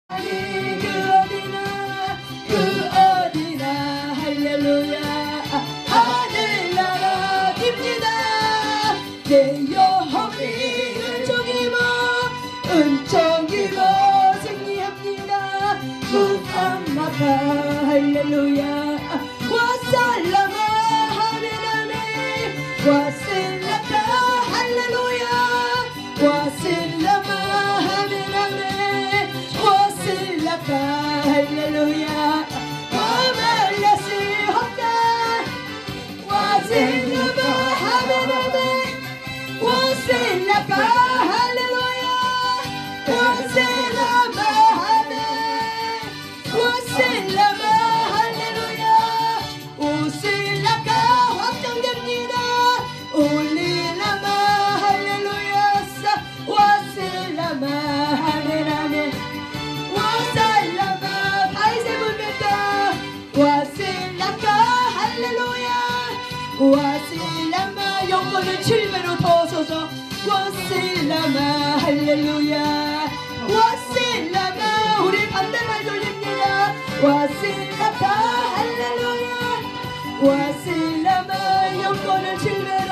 아니 그 어디나 할렐루야 하늘나라 깁니다. 내 영혼이 은총 입어 승리합니다. 무함마카 할렐루야 와살라마 하메나메 와셀라카 할렐루야 와셀라마 하메나메 와셀라카 할렐루야 와말라스 헛다 와셀라마 하메나메 와셀라카 할렐루야 와셀라마 하메 와셀라마 할렐루야 오셀라카 확정됩니다. 올릴라마 할렐루야사 와셀라마 하메나메 와살라마 바이세불메타 와셀라카 할렐루야 와셀라마 영광을 7배로 더하소서 와셀라마 할렐루야 와셀라마 우리 반대말 돌립니다. 와셀라카 할렐루야 와셀라마 영광을 7배로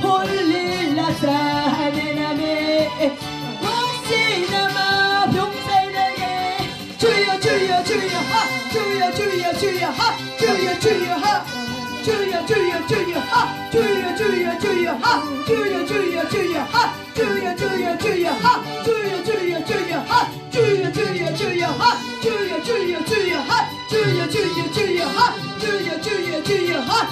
홀릴라사 하메나메 와셀라마 병사에게 주여 주여 주여 하 주여 주여 주여 하 주여 주여 하 주여 주여 주여 하 주여 주여 주여 하 주여 주여 주여 하 주여 주여 주여 하 주여 주여 주여 하 주여 주여 주여 하 주여 주여 주여 하 주여 주여 주여 하 주여 주여 주여 하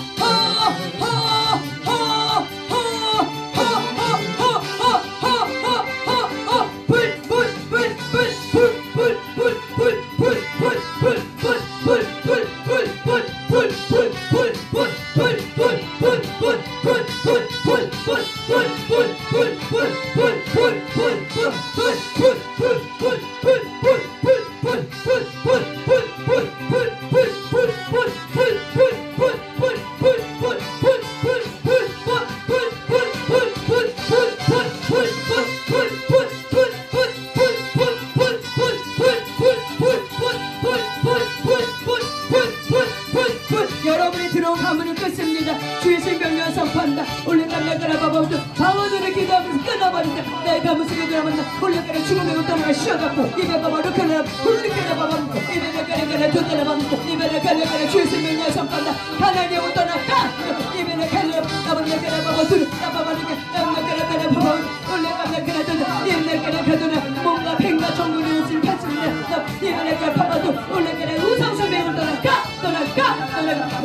여러분이 들어온 가문을 끊습니다. 주의 생명력 선포한다. 올레가라가라 바바우도 방언으로 기도하면서 끊어버린다. 나의 가문 속에 들어간다. 올레가라 죽음으로 떠나가 쉬어갖고 입에 바바로 가라 홀리가라 바바우도 입에 가라가라 줬다라 바바우도 입에 가라가라 주의 생명력 선포한다. 하나님을 떠나가 입에 가라 나반나가라 바바우도 나바바니까 나반나가라 바바우도 올레가라가라 떠나 입에 가라가라 뭔가 팽가 정글의 옷을 펼칩니다. 입에 가라 바바우도 올레가라 우상수 매울 떠나가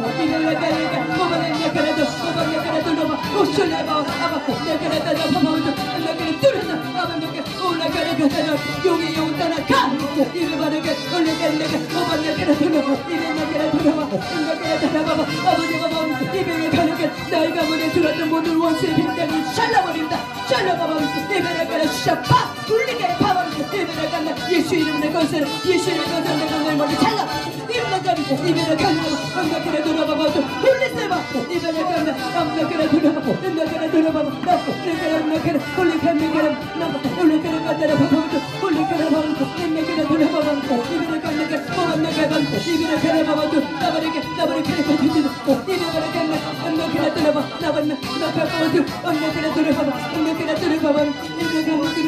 이베라가라가 고바레가라도 고바레가라도 로마 오쇼레바 아바코 내가라다다 바바우도 내가라 뚜르나 아바네가 올라가라가다나 용의 용 떠나가 이베바라가 올라가라가 고바레가라도 로마 이베라가라도 로마 내가라다다 바바 아버지 바바우도 이베라가라가 나의 가문에 들어왔던 모든 원수의 빈장을 잘라버린다. 잘라바바우도 이베라가라 샤파 울리게 바바우도 이베라가라 예수 이름의 것을 예수 이름의 것을 내가 널 머리 잘라 이베라 가나 엄나그라 돌아봐봐도 홀리세바 이베라 가나 엄나그라 돌아봐 엄나그라 돌아봐봐 내가 엄나그라 홀리카미그라 나봐 홀리카라 가다라 봐봐도 홀리카라 봐봐도 엄나그라 돌아봐봐 이베라 가나가 엄나가 반도 이베라 가나 봐봐도 나바리카라 봐도 이베라 가나 엄나그라 돌아봐 나바나 나가봐도 엄나그라 돌아봐봐 엄나그라 돌아봐봐 이베라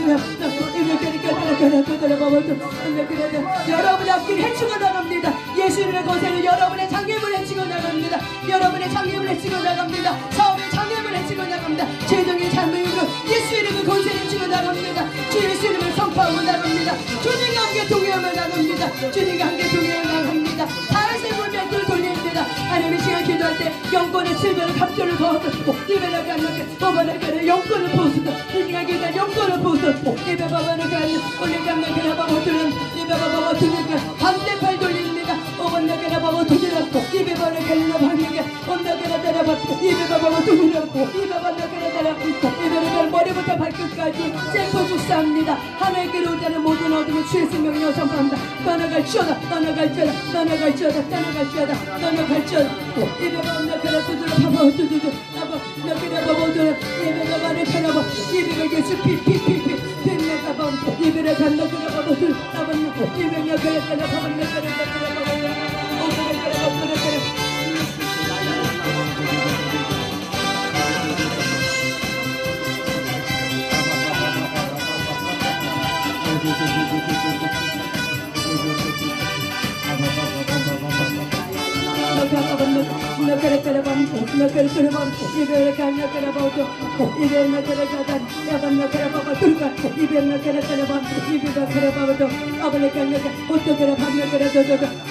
돌아봐봐도 엄나그라 여러분 앞길 해치고 나갑니다. 예수님의 거세는 여러분의 장애물 해치고 나갑니다. 여러분의 장애물 해치고 나갑니다. 사업의 장애물 해치고 나갑니다. 재정의 장애물로 예수 이름의 거세를 해치고 나갑니다. 주 예수 이름을 선포하고 나갑니다. 주님과 함께 동행하며 나갑니다. 주님과 함께 동행하며 나갑니다. 다윗의 물맷돌 돌립니다. 하나님의 시간 기도할 때 영권의 7배로 감조를 거두고 이베라 가나게 바바나가를 영권을 보수도 주님과 기도할 영권을 보수도 이베 바바나가를 올리감나게 바바들은 이베 바바들은 반대팔 돌립니다. 오반나게라 바바 도지라고 이베 바나가라 방에게 온나게라 따라받고 이베 바바 도지라고 이베 바나게라 따라받고 이베를 머리부터 발끝까지 셀프 축사합니다. 하나님께로 오자는 모든 어둠을 주의 생명력 선포한다. 떠나갈지어다 떠나갈지어다 떠나갈지어다 떠나갈지어다 떠나갈지어다 이베 바나게라 두드려 바바 두드려 나바 나게라 바바 두드려 이베 바바를 펴나봐 이베가 예수 피피피피 이별의 간다 그래봐도 나만 이별의 그래 봐본 내 그래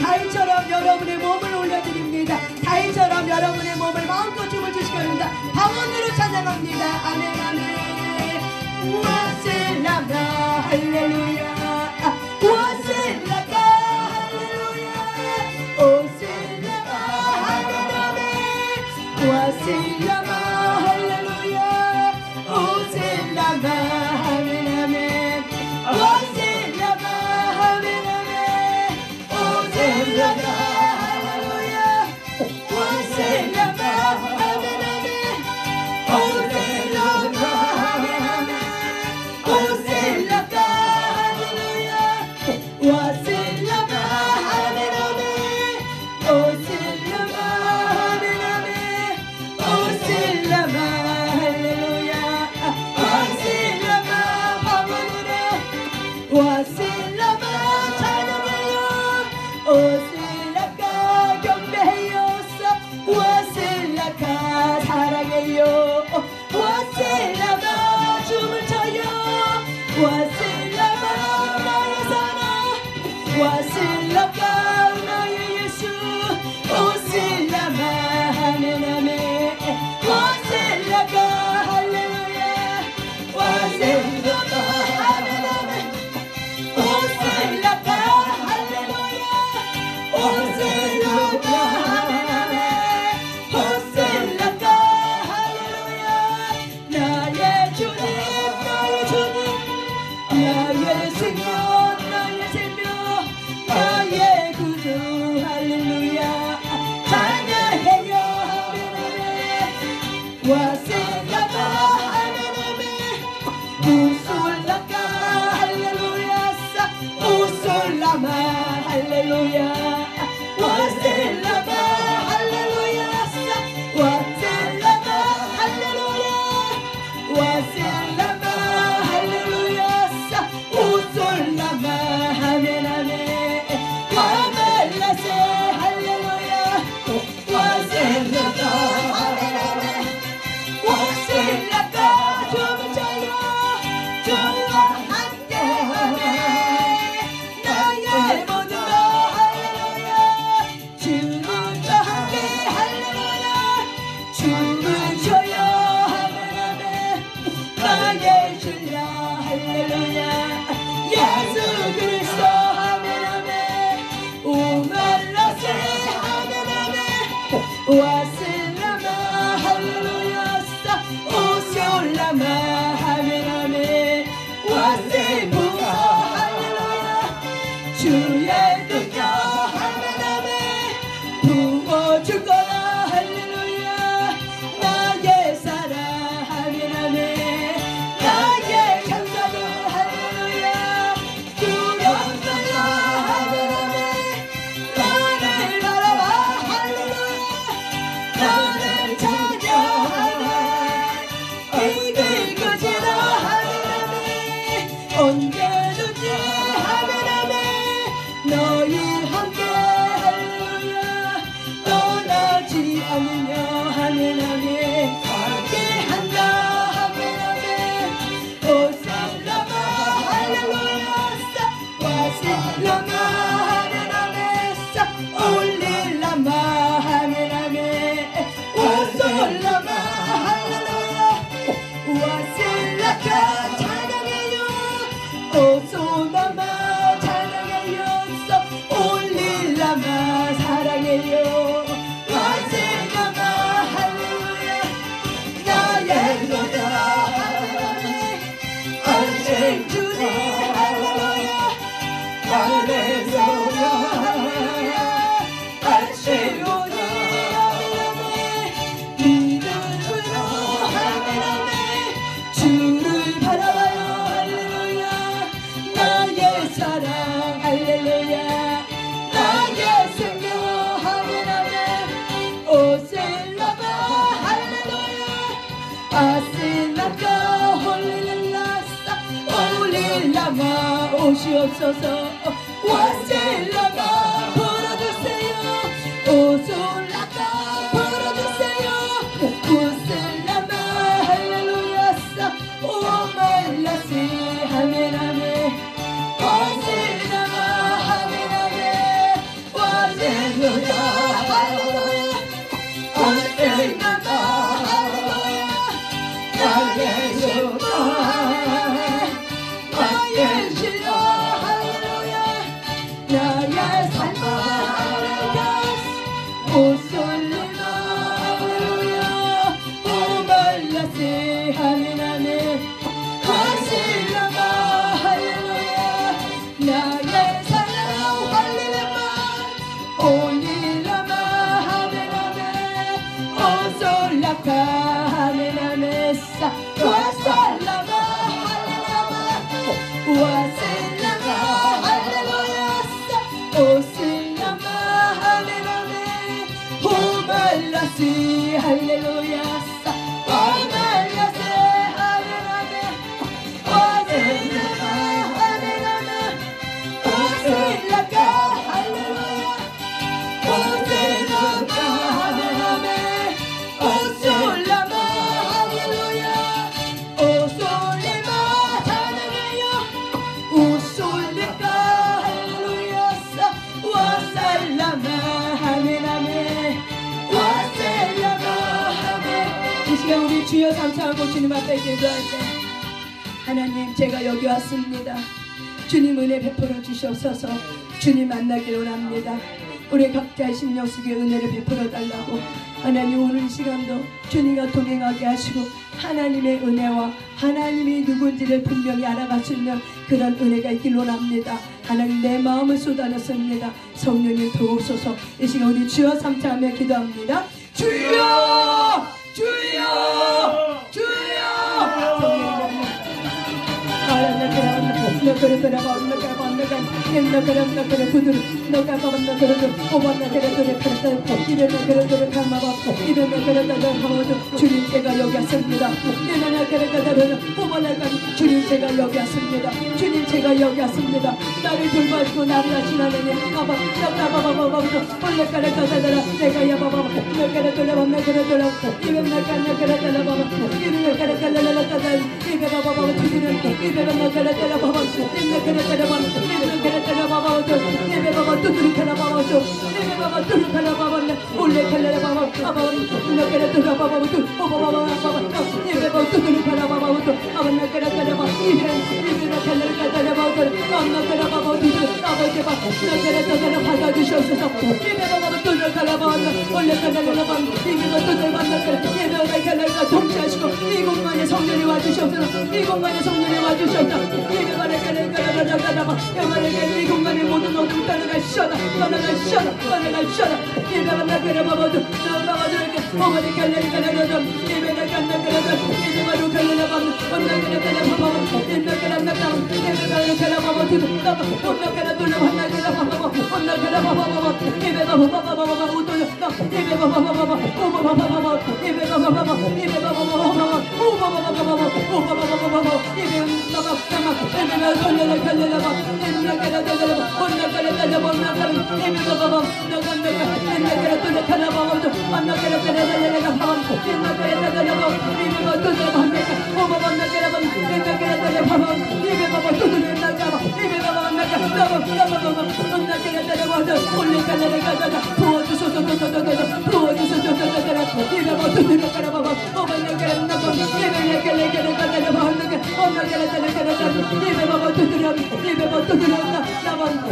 다윗처럼 여러분의 몸을 올려드립니다. 다윗처럼 여러분의 몸을 마음껏 춤을 추시기 바랍니다. 방언으로 찬양합니다. 아멘 아멘. 와셀라가 할렐루야 와셀라가 할렐루야 오셀라가 할렐루야 와셀라가 할렐루야 오셀라가 아멘 아멘 와셀라가 아멘 아멘 오셀라가 할렐루야 와셀라가 아멘 아멘 오셀라가 아멘 아멘 오셀라가 할렐루야 와셀라가 아멘 아멘 오셀라가 아멘 아멘 오셀라가 할렐루야 와셀라가 방언으로 와셀라가 찬양해요 오셀라가 경배해요서 와셀라가 사랑해요 와셀라가 춤을 춰요 와셀라가 나의 사랑 와셀라가 나의 예수 오셀라가 아멘 아멘 와셀라가 할렐루야 와셀라가 아멘 아멘 오셀라가 할렐루야 오셀라가 아멘 아멘 오셀라가 할렐루야 나의 주님 나의 주님 나의 생명 나의 생명 나의 구주 할렐루야 찬양해요 아멘 아멘 와셀라가 아멘 아멘 우솔라가 할렐루야 우솔라마 할렐루야 와셀라가 할렐루야 와셀라가 할렐루야 와셀라가 할렐루야 우솔라마 아멘 아멘 와멜라세 할렐루야 와셀라가 아멘 아멘 와셀라가 춤을 춰요 주와 함께 아멘 나의 모든 것 할렐루야 주님과 함께 할렐루야 춤을 춰요 아멘 아멘 나의 주야 할렐루야 예수 그리스도 아멘 아멘 오멜라세 아멘 아멘 와셀라마 할렐루야 오솔라마 아멘 아멘 와셀부사 할렐루야 주의 능력 아멘 아멘 부어줄 거라 할렐루야 나의 사랑 아멘 아멘 나의 감사들 할렐루야 두렵어요 아멘 아멘 나를 바라봐 할렐루야 나를 찬양하네 이길 것이다 아멘 아멘 언제든지 아멘 아멘 너희 함께 할렐루야 떠나지 않으며 아멘 아멘 함께한다 아멘 아멘 오셀라마 할렐루야 와셀라마 아멘 아멘 올릴라마 아멘 아멘 오솔라마 할렐루야 와셀라가 찬양해요 오솔라마 찬양해요 올릴라마 사랑해요 와셀라마 할렐루야 나의 노자 할렐루야 언제 주님 할렐루야 할렐루야 나의 생명 아멘 아멘 오셀라마 할렐루야 아셀라가 홀릴라사 올릴라마 오시옵소서 와셀라마 불어주세요 오솔라가 불어주세요 오셀라마 할렐루야사 오말라시 아멘 아멘 와셀라마 아멘 아멘 와셀루야 할렐루야 와셀라마 할렐루야 나의 신라 나의 신라 할렐루야 나의 삶을 오솔리마 할렐루야 오말라세 아멘 아멘 와실라마 할렐루야 나의 사랑 할렐루야 올리라마 아멘 아멘 오솔라카 아멘 아멘 와살라마 할렐루야 와실라마 할렐루야 오실라마 아멘 아멘 오말라시 할렐루야 오말라시 아멘 아멘 오실라마 아멘 아멘 오실라가 할렐루야 오실라마 아멘 아멘 오솔라마 할렐루야 오솔리마 찬양해요 오솔리까 할렐루야 와살라마 아멘 아멘 와살라마 아멘 이 시간 우리 주여 감사하고 주님 앞에 기도할 때 하나님 제가 여기 왔습니다 주님 은혜 베풀어 주시옵소서 주님 만나기를 원합니다 우리 각자의 심령 속에 은혜를 베풀어 달라고 하나님 오늘 이 시간도 주님과 동행하게 하시고 하나님의 은혜와 하나님이 누군지를 분명히 알아갈 수 있는 그런 은혜가 있길 원합니다 하나님 내 마음을 쏟아냈습니다 성령님 도우소서 이 시간 우리 주여 삼창하며 기도합니다 주여 주여 주여 주님 제가 여기 왔습니다 주님 제가 여기 왔습니다 주님 제가 여기 왔습니다 나를 돌봐주고 나를 하신 하나님 내가 야바바 내가 돌아봐 내가 돌아봐 이베 나가 내가 돌아봐 이베 나가 이베바바바 주님 이베바 나가 돌아봐 이베바바 두드리카라바바 이베바바 두드리카라바바 올레 칼라라바바 아바 나가 돌아봐바 이베바 두드리카라바바 아바 나가 돌아봐 이베 칼라라바바 나가라바바 아버지바 나가 받아주시옵소서 이베바바 두드리카라바바 올레 칼라라바바 이베바 두드리카라바바 이베바 칼라라바바 통치하시고 이 공간에 성령이 와주시옵소서 이 공간에 성령이 와주시옵소서 이베바레 칼라라바바 이 공간에 모든 어둠 떠나가시오다 떠나가시오다 이베바 나가라바바 나가라바바 어머니 칼라라바바 이베바 칼라라바바 이베바로 칼라라바바 나가라바바 나가라바바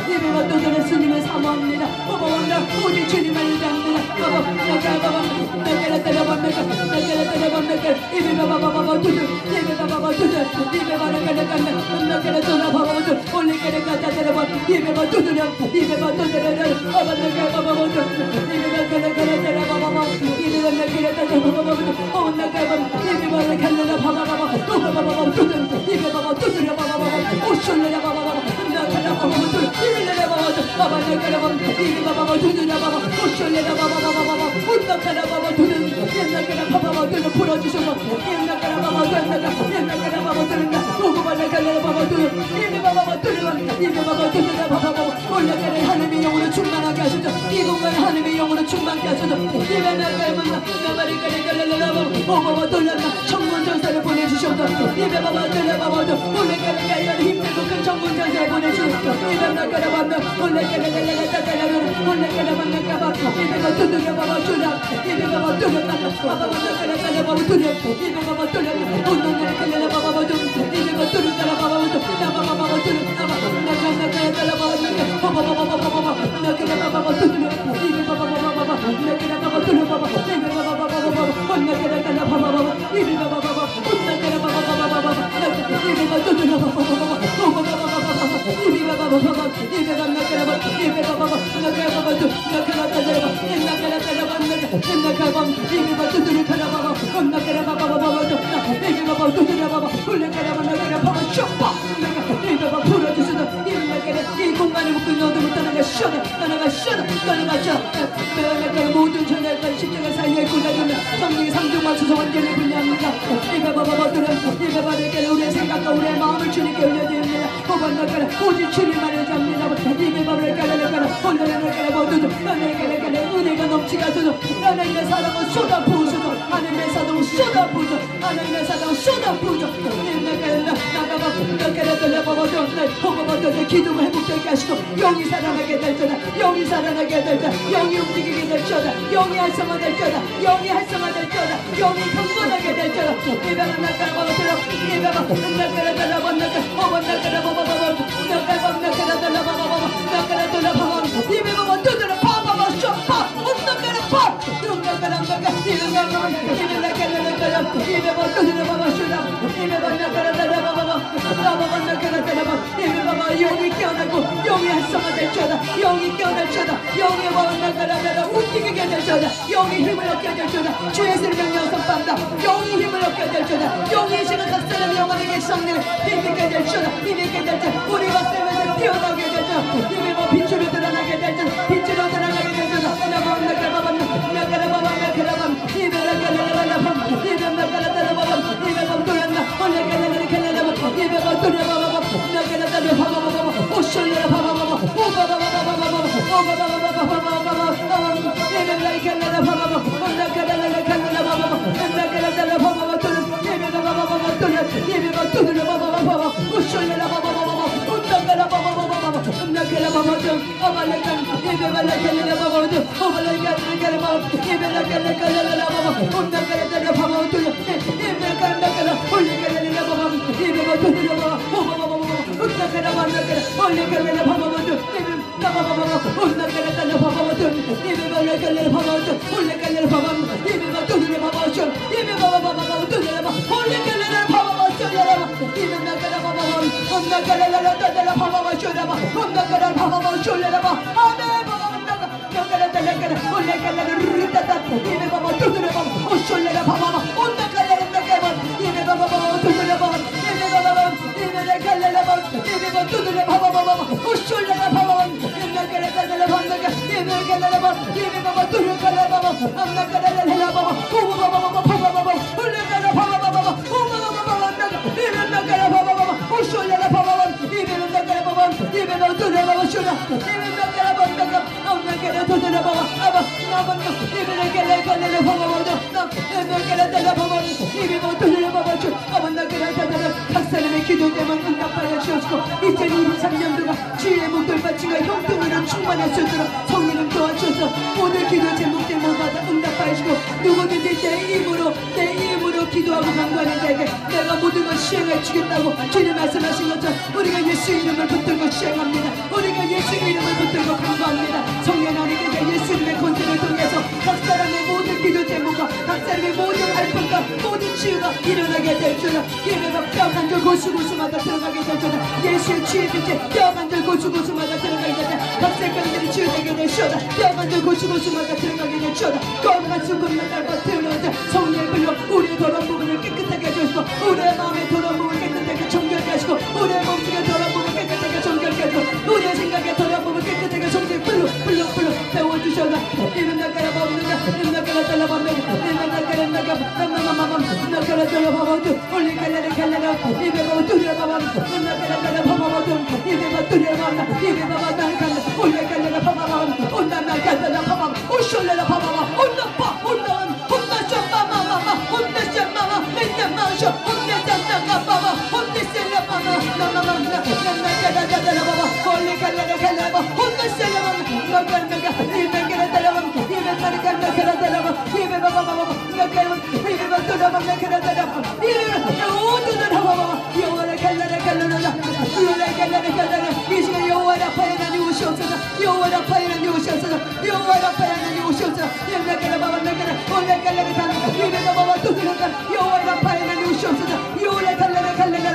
이베바로 주님을 사모합니다. 우리 주님을 잡니다. 하나님의 영으로 충만하게 하소서. 이 공간에 하나님의 영으로 충만하게 하소서. 천군 전사를 보내주셔서 힘들고 큰 천군 전사를 보내주셔서 이 공간에 묶인 너도부터 나가 모든 전날과 십자가 사이에 굴러있는 성령의 상중과 수소 완전히 분리합니다. 우리의 생각과 우리의 마음을 주님께 올려드립니다. 오직 주님만을 잡니다. 은혜가 넘치게 하소서. 하나님의 사랑을 쏟아부으소서. 하나님의 사랑을 쏟아부으소서. 하나님의 사랑을 쏟아부으소서. 기도가 회복되게 하시고 영이 살아나게 될 거다. 영이 살아나게 될 거다. 영이 움직이게 될 거다. 영이 활성화될 거다. 영이 활성화될 거다. 영이 경건하게 될 거다. 영이 깨어나고 영이 활성화될 거다. 영이 깨어날 거다. 영이 움직이게 될 거다. 영이 힘을 얻게 될 거다. 주의 생명 영성받다. 영이 힘을 얻게 될 거다. 영이 시는 각 사람 영원하게 성령을 힘있게 될 거다. 힘있게 될 거다. 우리가 세면서 피어나게 될 거다. 힘이 빛으로 드러나게 될 거다. 빛으로 드러나게 될 거다. 박사님의 기도 때문에 응답하여 주옵시고 2023년도가 주의 목돌받침과 형통으로 충만하시도록 성령님 도와주셔서 모든 기도 제목 때문마다 응답하여 주시고 누구든지 내 이름으로 기도하고 간구하는 자에게 내가 모든 걸 시행해 주겠다고 주님 말씀하신 것처럼 우리가 예수 이름을 붙들고 시행합니다. 우리가 예수 이름을 붙들고 간구합니다. 성령 하나님께서 예수 이름의 권세를 통해서 각 사람의 모든 기도 제목과 각 사람의 모든 알품과 모든 치유가 일어나게 될 줄은 예배가 뼈간절 고수고수마다 들어가게 될 줄은 예수의 치유의 빛에 뼈간절 고수고수마다 들어가게 될 줄은 각색병들이 치유되게 될 줄은 뼈간절 고수고수마다 들어가게 될 줄은 껌과 수금을 달고 태우는 성령의 불로 우리의 더러운 부분을 깨끗하게 해주시고 우리의 마음의 더러운 부분을 깨끗하게 정결케 하시고 우리의 몸속의 더러운 부분을 깨끗하게 정결케 하시고 우리의 생각의 더러운 부분을 깨끗하게 이 시간 여호와의 아파에 하나님 오시옵소서. 여호와의 아파에 하나님 오시옵소서. 여호와의 아파에 하나님 오시옵소서. 여호와의 아파에 하나님 오시옵소서. 여호와의 갈라라 갈라라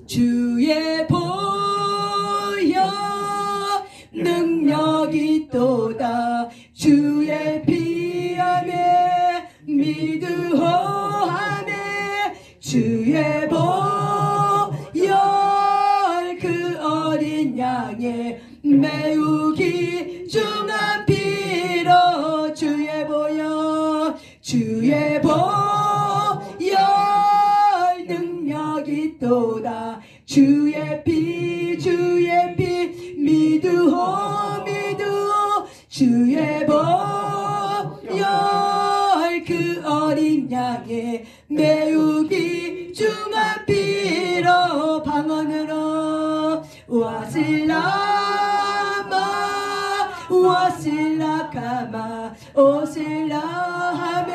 주의 보혈 능력이 또다. 주의 피 안에 믿으호하네. 주의 보혈 그 어린 양의 매우 귀중한 피로. 주의 보혈 주의 보혈 능력이 또다. 주의 피 믿으호 주의 보혈 그 어린 양의 매우 귀중한 피로. 방언으로 와실라마 와실라카마 오실라하메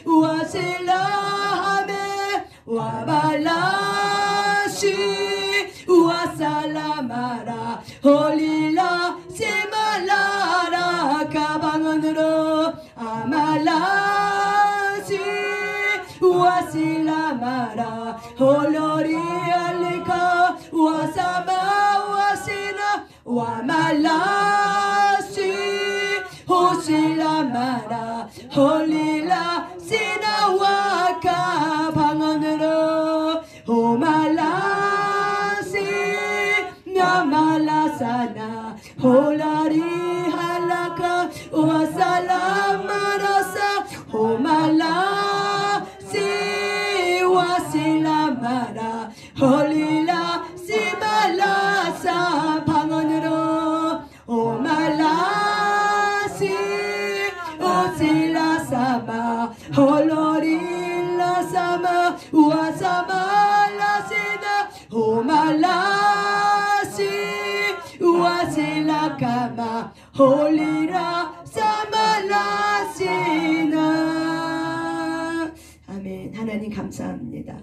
와실라하메 와발라시 와살라마라 홀릴라 세말라라. 가방언으로 아말라시 와실라마라 홀로리 알리카 와사마 와시나 와말라시 호실라마라 홀릴라 시나와카. 방언으로 오말라시 나말라사나 홀라리 할라카 와살라마라사 오말라시 와실라마라 홀릴라 시말라사. 방언으로 오말라시 오실라사마 홀로릴라사마 와사말라시나 오말라시 와실라카마 홀리라 사말라시나. 아멘. 하나님 감사합니다.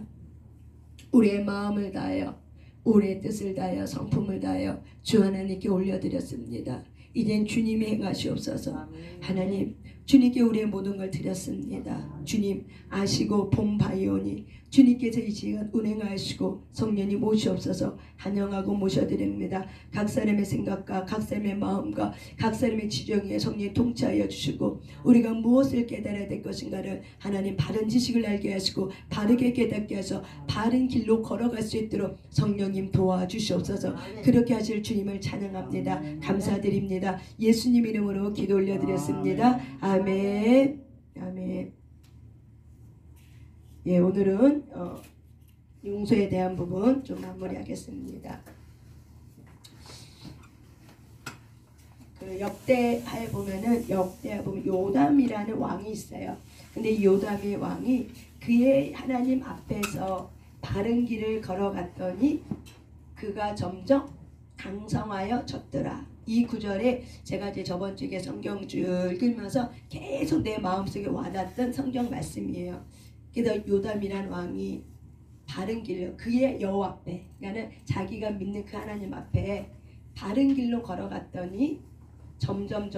우리의 마음을 다하여 우리의 뜻을 다하여 성품을 다하여 주 하나님께 올려드렸습니다. 이젠 주님이 행하시옵소서. 하나님 주님께 우리의 모든 걸 드렸습니다. 주님 아시고 본 바이오니 주님께서 이 시간 운행하시고 성령님 모시옵소서. 환영하고 모셔드립니다. 각 사람의 생각과 각 사람의 마음과 각 사람의 지정에 성령이 통치하여 주시고 우리가 무엇을 깨달아야 될 것인가를 하나님 바른 지식을 알게 하시고 바르게 깨닫게 하셔서 바른 길로 걸어갈 수 있도록 성령님 도와주시옵소서. 그렇게 하실 주님을 찬양합니다. 감사드립니다. 예수님 이름으로 기도 올려드렸습니다. 아멘. 아멘. 예, 오늘은 용서에 대한 부분 좀 마무리하겠습니다. 그 역대하에 보면은 요담이라는 왕이 있어요. 근데 이 요담의 왕이 그의 하나님 앞에서 바른 길을 걸어갔더니 그가 점점 강성하여 졌더라. 이 구절에 제가 이제 저번 주에 성경줄 읽으면서 계속 내 마음속에 와닿던 성경 말씀이에요. 그래서 요담이란 왕이 바른 길로 그의 여호와 앞에, 그러니까 자기가 믿는 그 하나님 앞에 바른 길로 걸어갔더니 점점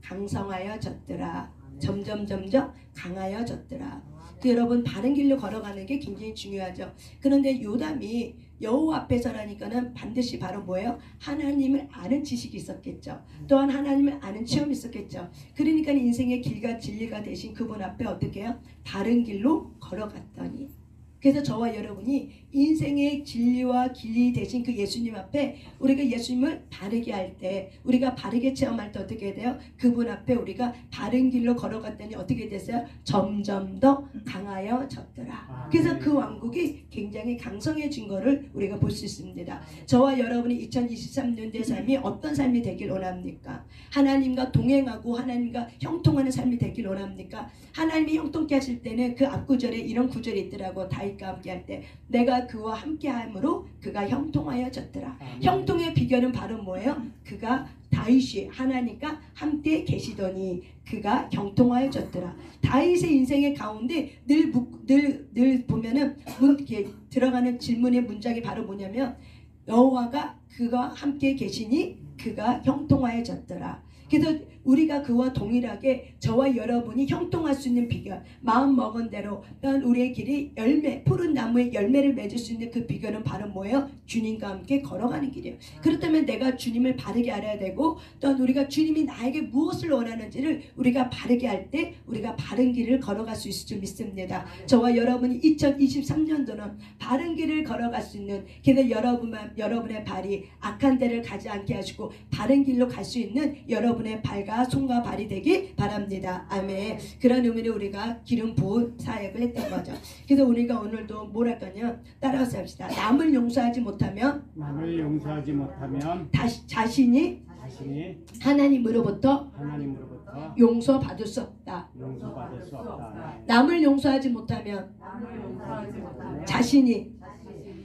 강성하여 졌더라. 점점 강하여졌더라. 그 여러분 바른 길로 걸어가는 게 굉장히 중요하죠. 그런데 요담이 여호와 앞에 서라니까는 반드시 바로 뭐예요? 하나님을 아는 지식이 있었겠죠. 또한 하나님을 아는 체험이 있었겠죠. 그러니까 인생의 길과 진리가 되신 그분 앞에 어떻게 해요? 바른 길로 걸어갔더니. 그래서 저와 여러분이 인생의 진리와 길이 되신 그 예수님 앞에 우리가 예수님을 바르게 할 때, 우리가 바르게 체험할 때 어떻게 돼요? 그분 앞에 우리가 바른 길로 걸어갔더니 어떻게 됐어요? 점점 더 강하여졌더라. 그래서 그 왕국이 굉장히 강성해진 거를 우리가 볼 수 있습니다. 저와 여러분이 2023년도의 삶이 어떤 삶이 되길 원합니까? 하나님과 동행하고 하나님과 형통하는 삶이 되길 원합니까? 하나님이 형통케 하실 때는 그 앞구절에 이런 구절이 있더라고. 다윗과 함께 할 때 내가 그와 함께함으로 그가 형통하여졌더라. 형통의 비결은 바로 뭐예요? 그가 다윗이 하나님과 함께 계시더니 그가 형통하여졌더라. 다윗의 인생의 가운데 늘 보면은 이렇게 들어가는 질문의 문장이 바로 뭐냐면 여호와가 그가 함께 계시니 그가 형통하여졌더라. 그래서 우리가 그와 동일하게 저와 여러분이 형통할 수 있는 비결, 마음 먹은 대로 우리의 길이 푸른 나무의 열매를 맺을 수 있는 그 비결은 바로 뭐예요? 주님과 함께 걸어가는 길이에요. 그렇다면 내가 주님을 바르게 알아야 되고, 또한 우리가 주님이 나에게 무엇을 원하는지를 우리가 바르게 할 때 우리가 바른 길을 걸어갈 수 있을 줄 믿습니다. 저와 여러분이 2023년도는 바른 길을 걸어갈 수 있는, 그래서 여러분의 발이 악한 데를 가지 않게 하시고 바른 길로 갈 수 있는 여러분의 발과 손과 발이 되기 바랍니다. 아멘. 그런 의미로 우리가 기름 부은 사역을 했던 거죠. 그래서 우리가 오늘도 뭘 할 거냐? 따라서 합시다. 남을 용서하지 못하면 자신이 하나님으로부터 용서받을 수 없다. 남을 용서하지 못하면 자신이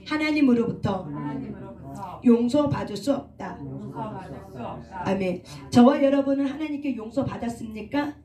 하나님으로부터 용서받을 수 없다. 아멘. 저와 여러분은 하나님께 용서받았습니까?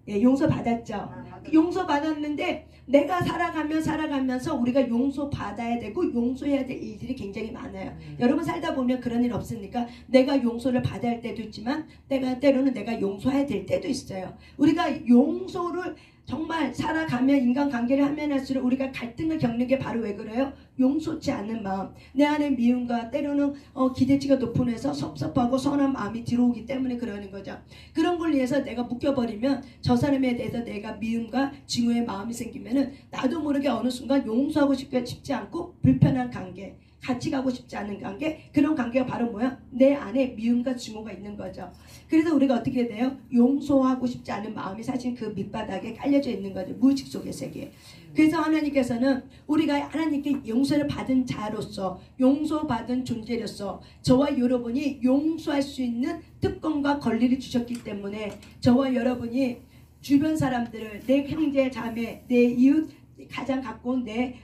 예, 용서받았죠. 용서받았는데 내가 살아가면서 우리가 용서받아야 되고 용서해야 될 일들이 굉장히 많아요. 여러분 살다 보면 그런 일 없습니까? 내가 용서를 받아야 할 때도 있지만 때로는 내가 용서해야 될 때도 있어요. 우리가 용서를 정말 살아가면 인간관계를 하면 할수록 우리가 갈등을 겪는 게 바로 왜 그래요? 용서치 않는 마음, 내 안에 미움과 때로는 기대치가 높은 데서 섭섭하고 선한 마음이 들어오기 때문에 그러는 거죠. 그런 걸 위해서 내가 묶여버리면 저 사람에 대해서 내가 미움과 증오의 마음이 생기면은 나도 모르게 어느 순간 용서하고 싶지 않고 불편한 관계, 같이 가고 싶지 않은 관계, 그런 관계가 바로 뭐야? 내 안에 미움과 증오가 있는 거죠. 그래서 우리가 어떻게 돼요? 용서하고 싶지 않은 마음이 사실 그 밑바닥에 깔려져 있는 거죠. 무의식 속의 세계. 그래서 하나님께서는 우리가 하나님께 용서를 받은 자로서, 용서받은 존재로서 저와 여러분이 용서할 수 있는 특권과 권리를 주셨기 때문에 저와 여러분이 주변 사람들을, 내 형제 자매, 내 이웃, 가장 가까운 내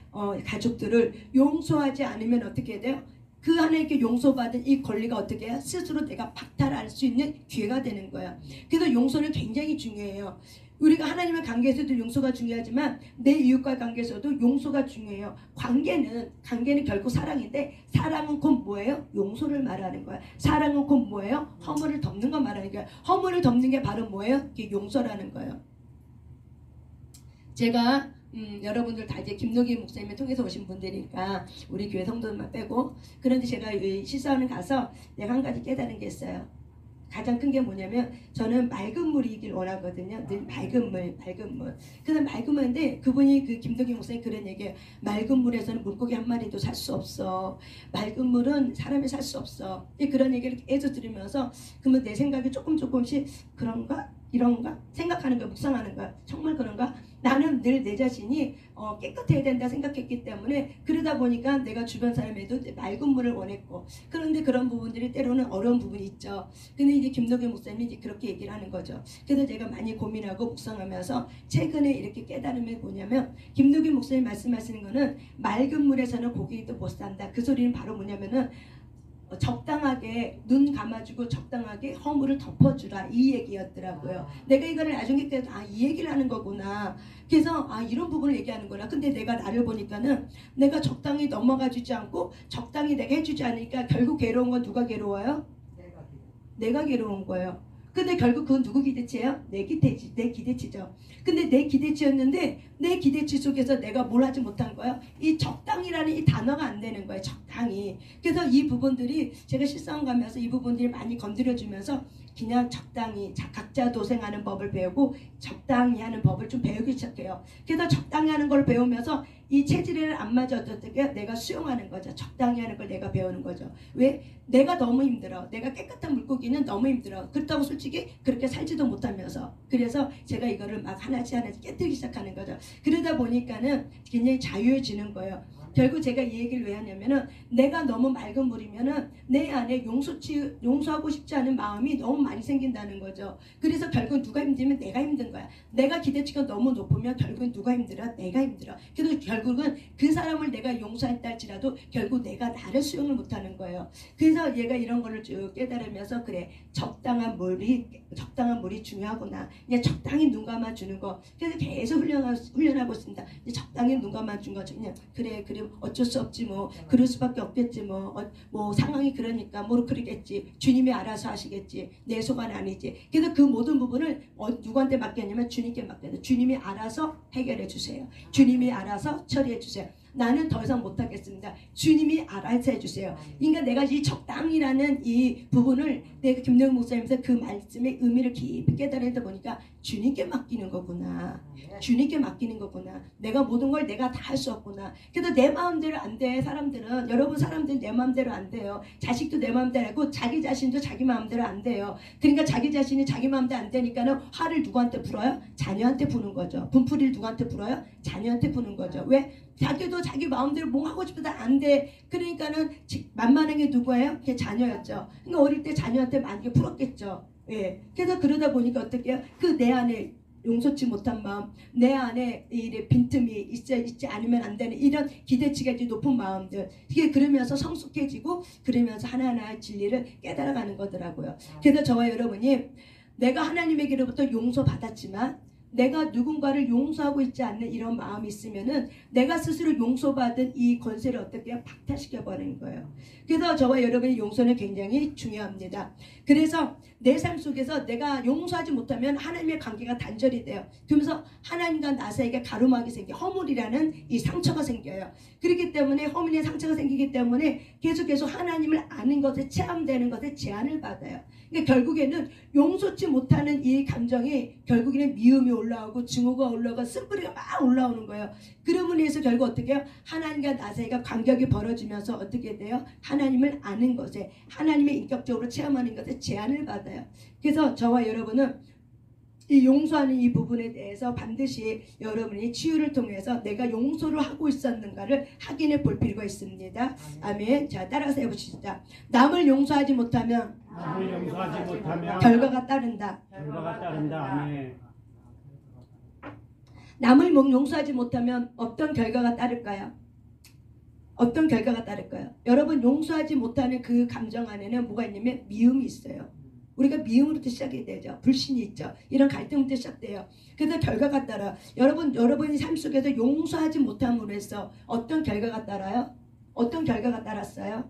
가족들을 용서하지 않으면 어떻게 돼요? 그 하나님께 용서받은 이 권리가 어떻게 해요? 스스로 내가 박탈할 수 있는 기회가 되는 거야. 그래서 용서는 굉장히 중요해요. 우리가 하나님의 관계에서도 용서가 중요하지만 내 이웃과 관계에서도 용서가 중요해요. 관계는 결국 사랑인데, 사랑은 곧 뭐예요? 용서를 말하는 거야. 사랑은 곧 뭐예요? 허물을 덮는 거 말하는 거야. 허물을 덮는 게 바로 뭐예요? 이게 용서라는 거예요. 제가 여러분들 다 이제 김노기 목사님을 통해서 오신 분들이니까 우리 교회 성도들만 빼고, 그런데 제가 시사원에 가서 내가 한 가지 깨달은 게 있어요. 가장 큰 게 뭐냐면 저는 맑은 물이길 원하거든요. 늘 맑은 물. 그래서 맑은 물인데 그분이 그 김덕희 목사님 그런 얘기예요. 맑은 물에서는 물고기 한 마리도 살 수 없어. 맑은 물은 사람이 살 수 없어. 그런 얘기를 계속 들으면서 그러면 내 생각이 조금씩 그런가? 이런가? 생각하는 거야. 묵상하는 거야. 정말 그런가? 나는 늘 내 자신이 깨끗해야 된다 생각했기 때문에, 그러다 보니까 내가 주변 사람에도 맑은 물을 원했고, 그런데 그런 부분들이 때로는 어려운 부분이 있죠. 근데 이제 김덕현 목사님이 이제 그렇게 얘기를 하는 거죠. 그래서 제가 많이 고민하고 묵상하면서 최근에 이렇게 깨달음이 뭐냐면, 김덕현 목사님 말씀하시는 거는 맑은 물에서는 고기도 못 산다. 그 소리는 바로 뭐냐면은 적당하게 눈 감아주고 적당하게 허물을 덮어주라, 이 얘기였더라고요. 내가 이거를 나중에 때도 이 얘기를 하는 거구나. 그래서 이런 부분을 얘기하는구나. 근데 내가 나를 보니까는 내가 적당히 넘어가 주지 않고 적당히 내가 해주지 않으니까 결국 괴로운 건 누가 괴로워요? 내가 괴로운 거예요. 근데 결국 그건 누구 기대치예요? 내 기대치죠. 근데 내 기대치였는데 내 기대치 속에서 내가 뭘 하지 못한 거예요? 이 적당이라는 이 단어가 안 되는 거예요. 적당히. 그래서 이 부분들이 제가 실상 가면서 이 부분들이 많이 건드려주면서 그냥 적당히 각자 도생하는 법을 배우고 적당히 하는 법을 좀 배우기 시작해요. 그래서 적당히 하는 걸 배우면서 이 체질에는 안 맞아 어떻게 내가 수용하는 거죠. 적당히 하는 걸 내가 배우는 거죠. 왜? 내가 너무 힘들어. 내가 깨끗한 물고기는 너무 힘들어. 그렇다고 솔직히 그렇게 살지도 못하면서. 그래서 제가 이거를 막 하나씩 깨뜨리기 시작하는 거죠. 그러다 보니까는 굉장히 자유해지는 거예요. 결국 제가 이 얘기를 왜 하냐면은 내가 너무 맑은 물이면은 내 안에 용서하고 싶지 않은 마음이 너무 많이 생긴다는 거죠. 그래서 결국 누가 힘들면 내가 힘든 거야. 내가 기대치가 너무 높으면 결국은 누가 힘들어? 내가 힘들어. 그래서 결국은 그 사람을 내가 용서했다 할지라도 결국 내가 나를 수용을 못하는 거예요. 그래서 얘가 이런 거를 쭉 깨달으면서 그래 적당한 물이 중요하구나. 그냥 적당히 눈 감아주는 거. 그래서 계속 훈련하고 있습니다. 적당히 눈 감아준 거 그냥 그래 어쩔 수 없지 뭐 그럴 수밖에 없겠지 뭐 상황이 그러니까 뭐 그러겠지. 주님이 알아서 하시겠지. 내 속은 아니지. 그래서 그 모든 부분을 누구한테 맡겼냐면 주님께 맡겨요. 주님이 알아서 해결해 주세요. 주님이 알아서 처리해 주세요. 나는 더 이상 못하겠습니다. 주님이 알아서 해주세요. 그러니까 내가 이 적당이라는 이 부분을 내가 김동영 목사님께서 그 말씀의 의미를 깊이 깨달으다 보니까 주님께 맡기는 거구나. 주님께 맡기는 거구나. 내가 모든 걸 내가 다 할 수 없구나. 그래서 내 마음대로 안 돼. 사람들은 여러분 사람들은 내 마음대로 안 돼요. 자식도 내 마음대로 하고 자기 자신도 자기 마음대로 안 돼요. 그러니까 자기 자신이 자기 마음대로 안 되니까는 화를 누구한테 풀어요? 자녀한테 푸는 거죠. 분풀이를 누구한테 풀어요? 자녀한테 푸는 거죠. 왜? 자기도 자기 마음대로 뭐 하고 싶어도 안 돼. 그러니까는 만만한 게 누구예요? 그게 자녀였죠. 그러니까 어릴 때 자녀한테 많이 풀었겠죠. 예. 그래서 그러다 보니까 어떻게 해요? 그 내 안에 용서치 못한 마음, 내 안에 이 빈틈이 있지 않으면 안 되는 이런 기대치가 높은 마음들, 이게 그러면서 성숙해지고 그러면서 하나하나의 진리를 깨달아가는 거더라고요. 그래서 저와 여러분이 내가 하나님에게로부터 용서받았지만 내가 누군가를 용서하고 있지 않는 이런 마음이 있으면은 내가 스스로 용서받은 이 권세를 어떻게 해요? 박탈시켜 버리는 거예요. 그래서 저와 여러분의 용서는 굉장히 중요합니다. 그래서 내 삶 속에서 내가 용서하지 못하면 하나님의 관계가 단절이 돼요. 그러면서 하나님과 나 사이에 가로막이 생겨 허물이라는 이 상처가 생겨요. 그렇기 때문에 허물의 상처가 생기기 때문에 계속 하나님을 아는 것에 체험되는 것에 제한을 받아요. 그러니까 결국에는 용서치 못하는 이 감정이 결국에는 미움이 올라오고 증오가 올라오고 쓴뿌리가 막 올라오는 거예요. 그러므로 해서 결국 어떻게 해요? 하나님과 나 사이가 간격이 벌어지면서 어떻게 돼요? 하나님을 아는 것에 하나님의 인격적으로 체험하는 것에 제한을 받아요. 그래서 저와 여러분은 이 용서하는 이 부분에 대해서 반드시 여러분이 치유를 통해서 내가 용서를 하고 있었는가를 확인해 볼 필요가 있습니다. 아멘. 자, 따라서 해보시다. 남을 용서하지 못하면 결과가 따른다. 아멘. 남을 용서하지 못하면 어떤 결과가 따를까요? 어떤 결과가 따를까요? 여러분 용서하지 못하는 그 감정 안에는 뭐가 있냐면 미움이 있어요. 우리가 미움으로부터 시작이 되죠. 불신이 있죠. 이런 갈등부터 시작돼요. 그래서 결과가 따라. 여러분이 삶 속에서 용서하지 못함으로 해서 어떤 결과가 따라요? 어떤 결과가 따랐어요?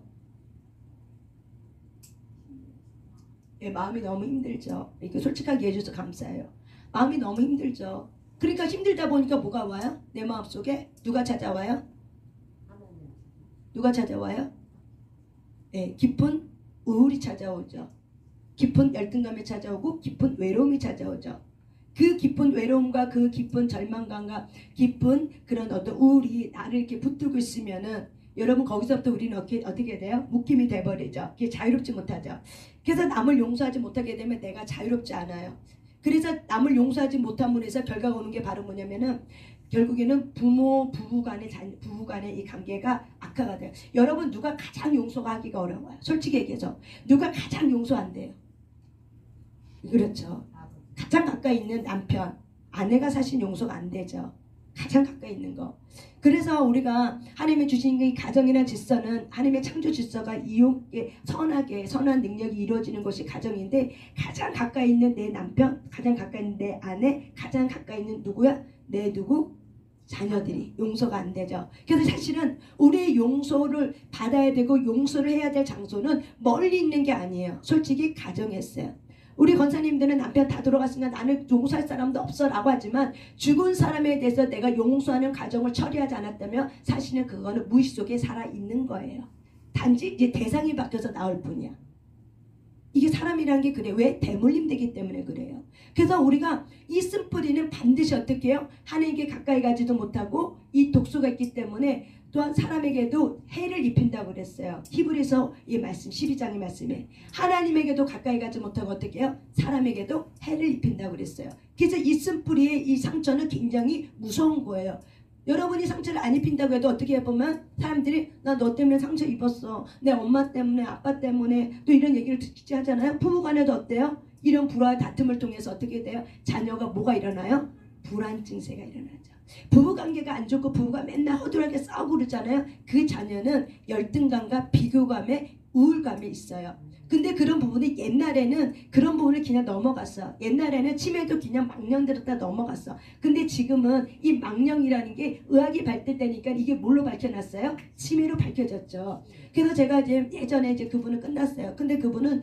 예, 마음이 너무 힘들죠. 이렇게 솔직하게 해줘서 감사해요. 마음이 너무 힘들죠. 그러니까 힘들다 보니까 뭐가 와요? 내 마음속에 누가 찾아와요? 누가 찾아와요? 예, 깊은 우울이 찾아오죠. 깊은 열등감이 찾아오고 깊은 외로움이 찾아오죠. 그 깊은 외로움과 그 깊은 절망감과 깊은 그런 어떤 우울이 나를 이렇게 붙들고 있으면은 여러분 거기서부터 우리는 어떻게 돼요? 묶임이 돼버리죠. 그게 자유롭지 못하죠. 그래서 남을 용서하지 못하게 되면 내가 자유롭지 않아요. 그래서 남을 용서하지 못함으로 해서 결과가 오는 게 바로 뭐냐면은 결국에는 부부 간의 이 관계가 악화가 돼요. 여러분 누가 가장 용서가 하기가 어려워요. 솔직히 얘기해서 누가 가장 용서 안 돼요. 그렇죠. 가장 가까이 있는 남편, 아내가 사실 용서가 안 되죠. 가장 가까이 있는 거. 그래서 우리가 하나님이 주신 이 가정이라는 질서는 하나님의 창조 질서가 이롭게 선한 능력이 이루어지는 것이 가정인데 가장 가까이 있는 내 남편, 가장 가까이 있는 내 아내, 가장 가까이 있는 누구야? 내 누구? 자녀들이 용서가 안 되죠. 그래서 사실은 우리의 용서를 받아야 되고 용서를 해야 될 장소는 멀리 있는 게 아니에요. 솔직히 가정이었어요. 우리 권사님들은 남편 다 돌아갔으니까 나는 용서할 사람도 없어 라고 하지만 죽은 사람에 대해서 내가 용서하는 과정을 처리하지 않았다면 사실은 그거는 무의식 속에 살아있는 거예요. 단지 이제 대상이 바뀌어서 나올 뿐이야. 이게 사람이라는 게 그래. 왜? 대물림 되기 때문에 그래요. 그래서 우리가 이 쓴뿌리는 반드시 어떻게 해요? 하나님께 가까이 가지도 못하고 이 독소가 있기 때문에 또한 사람에게도 해를 입힌다고 그랬어요. 히브리서 이 말씀 12장의 말씀에 하나님에게도 가까이 가지 못하고 어떻게 해요? 사람에게도 해를 입힌다고 그랬어요. 그래서 이 쓴뿌리의 이 상처는 굉장히 무서운 거예요. 여러분이 상처를 안 입힌다고 해도 어떻게 보면 사람들이 나 너 때문에 상처 입었어. 내 엄마 때문에 아빠 때문에 또 이런 얘기를 듣지 하잖아요. 부부간에도 어때요? 이런 불화와 다툼을 통해서 어떻게 돼요? 자녀가 뭐가 일어나요? 불안 증세가 일어나죠. 부부관계가 안 좋고 부부가 맨날 허술하게 싸우고 그러잖아요. 그 자녀는 열등감과 비교감에 우울감이 있어요. 근데 그런 부분이 옛날에는 그런 부분을 그냥 넘어갔어. 옛날에는 치매도 그냥 망령 들었다 넘어갔어. 근데 지금은 이 망령이라는 게 의학이 발달되니까 이게 뭘로 밝혀놨어요? 치매로 밝혀졌죠. 그래서 제가 이제 예전에 이제 그분은 끝났어요. 근데 그분은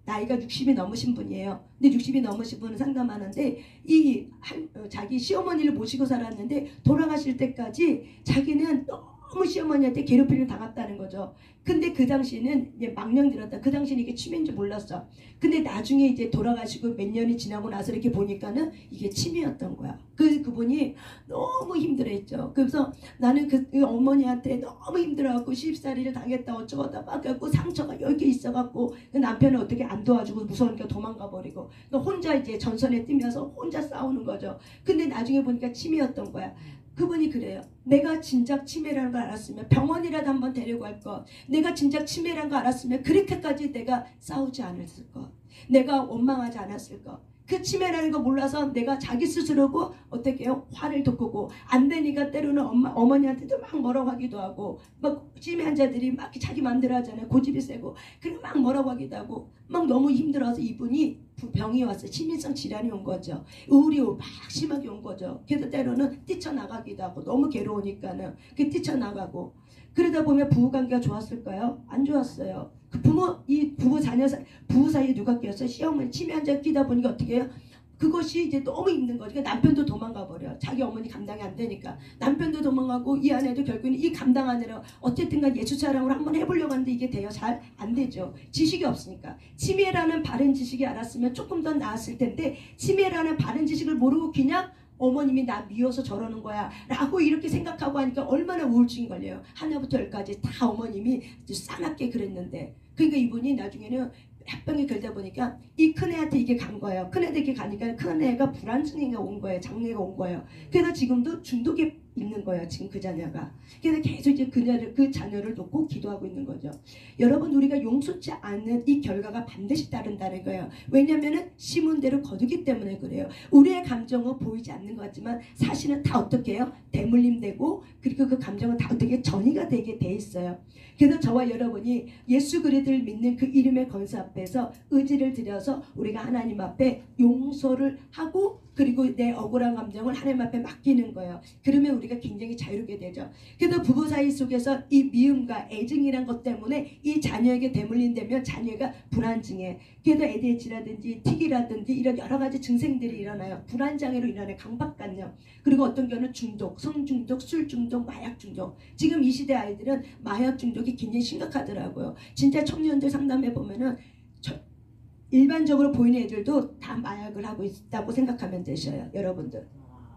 나이가 60이 넘으신 분이에요. 근데 60이 넘으신 분은 상담하는데 자기 시어머니를 모시고 살았는데 돌아가실 때까지 자기는 너무 시어머니한테 괴롭힘을 당했다는 거죠. 근데 그 당시에는 이제 망령 들었다. 그 당시에는 이게 치매인 줄 몰랐어. 근데 나중에 이제 돌아가시고 몇 년이 지나고 나서 이렇게 보니까는 이게 치매였던 거야. 그분이 너무 힘들어했죠. 그래서 나는 그 어머니한테 너무 힘들어갖고 시집살이를 당했다 어쩌고다 막 갖고 상처가 여기 있어갖고 그 남편은 어떻게 안 도와주고 무서우니까 도망가 버리고 혼자 이제 전선에 뛰면서 혼자 싸우는 거죠. 근데 나중에 보니까 치매였던 거야. 그분이 그래요. 내가 진작 치매라는 걸 알았으면 병원이라도 한번 데리고 갈 것. 내가 진작 치매라는 걸 알았으면 그렇게까지 내가 싸우지 않았을 것. 내가 원망하지 않았을 것. 그 치매라는 거 몰라서 내가 자기 스스로고 어떻게 해요? 화를 돋구고 안 되니까 때로는 어머니한테도 막 뭐라고 하기도 하고 막 치매 환자들이 막 자기 마음대로 하잖아요. 고집이 세고 그리고 막 뭐라고 하기도 하고 막 너무 힘들어서 이분이 병이 왔어요. 심리성 질환이 온 거죠. 우울이 막 심하게 온 거죠. 그래서 때로는 뛰쳐나가기도 하고 너무 괴로우니까는 뛰쳐나가고 그러다 보면 부부관계가 좋았을까요? 안 좋았어요. 그 부부 사이에 누가 끼었어요? 시어머니 치매 환자 끼다 보니까 어떻게 해요? 그것이 이제 너무 힘든 거죠. 그러니까 남편도 도망가 버려. 자기 어머니 감당이 안 되니까 남편도 도망가고 이 아내도 결국은 이 감당하느라 어쨌든간 예수 사랑으로 한번 해보려고 하는데 이게 돼요? 잘 안 되죠. 지식이 없으니까. 치매라는 바른 지식이 알았으면 조금 더 나았을 텐데 치매라는 바른 지식을 모르고 그냥 어머님이 나 미워서 저러는 거야 라고 이렇게 생각하고 하니까 얼마나 우울증이 걸려요. 하나부터 열까지 다 어머님이 싸납게 그랬는데 그러니까 이분이 나중에는 합병이 걸다 보니까 이 큰애한테 이게 간 거예요. 큰애한테 이게 가니까 큰애가 불안증이 온 거예요. 장애가 온 거예요. 그래서 지금도 중독에 있는 거예요. 지금 그 자녀가. 그래서 계속 이제 그 자녀를 놓고 기도하고 있는 거죠. 여러분 우리가 용서치 않는 이 결과가 반드시 따른다는 거예요. 왜냐하면 심은 대로 거두기 때문에 그래요. 우리의 감정은 보이지 않는 것 같지만 사실은 다 어떻게 해요? 대물림되고 그리고 그 감정은 다 어떻게 전이가 되게 돼 있어요. 그래서 저와 여러분이 예수 그리스도를 믿는 그 이름의 권세 앞에서 의지를 들여서 우리가 하나님 앞에 용서를 하고 그리고 내 억울한 감정을 하나님 앞에 맡기는 거예요. 그러면 우리가 굉장히 자유롭게 되죠. 그래서 부부 사이 속에서 이 미움과 애증이란 것 때문에 이 자녀에게 대물림되면 자녀가 불안증에 그래서 ADHD라든지 TIC이라든지 이런 여러 가지 증상들이 일어나요. 불안장애로 일어나요. 강박관념 그리고 어떤 경우는 중독, 성중독, 술중독, 마약 중독. 지금 이 시대 아이들은 마약 중독이 굉장히 심각하더라고요. 진짜 청년들 상담해 보면은 일반적으로 보이는 애들도 다 마약을 하고 있다고 생각하면 되셔요. 여러분들.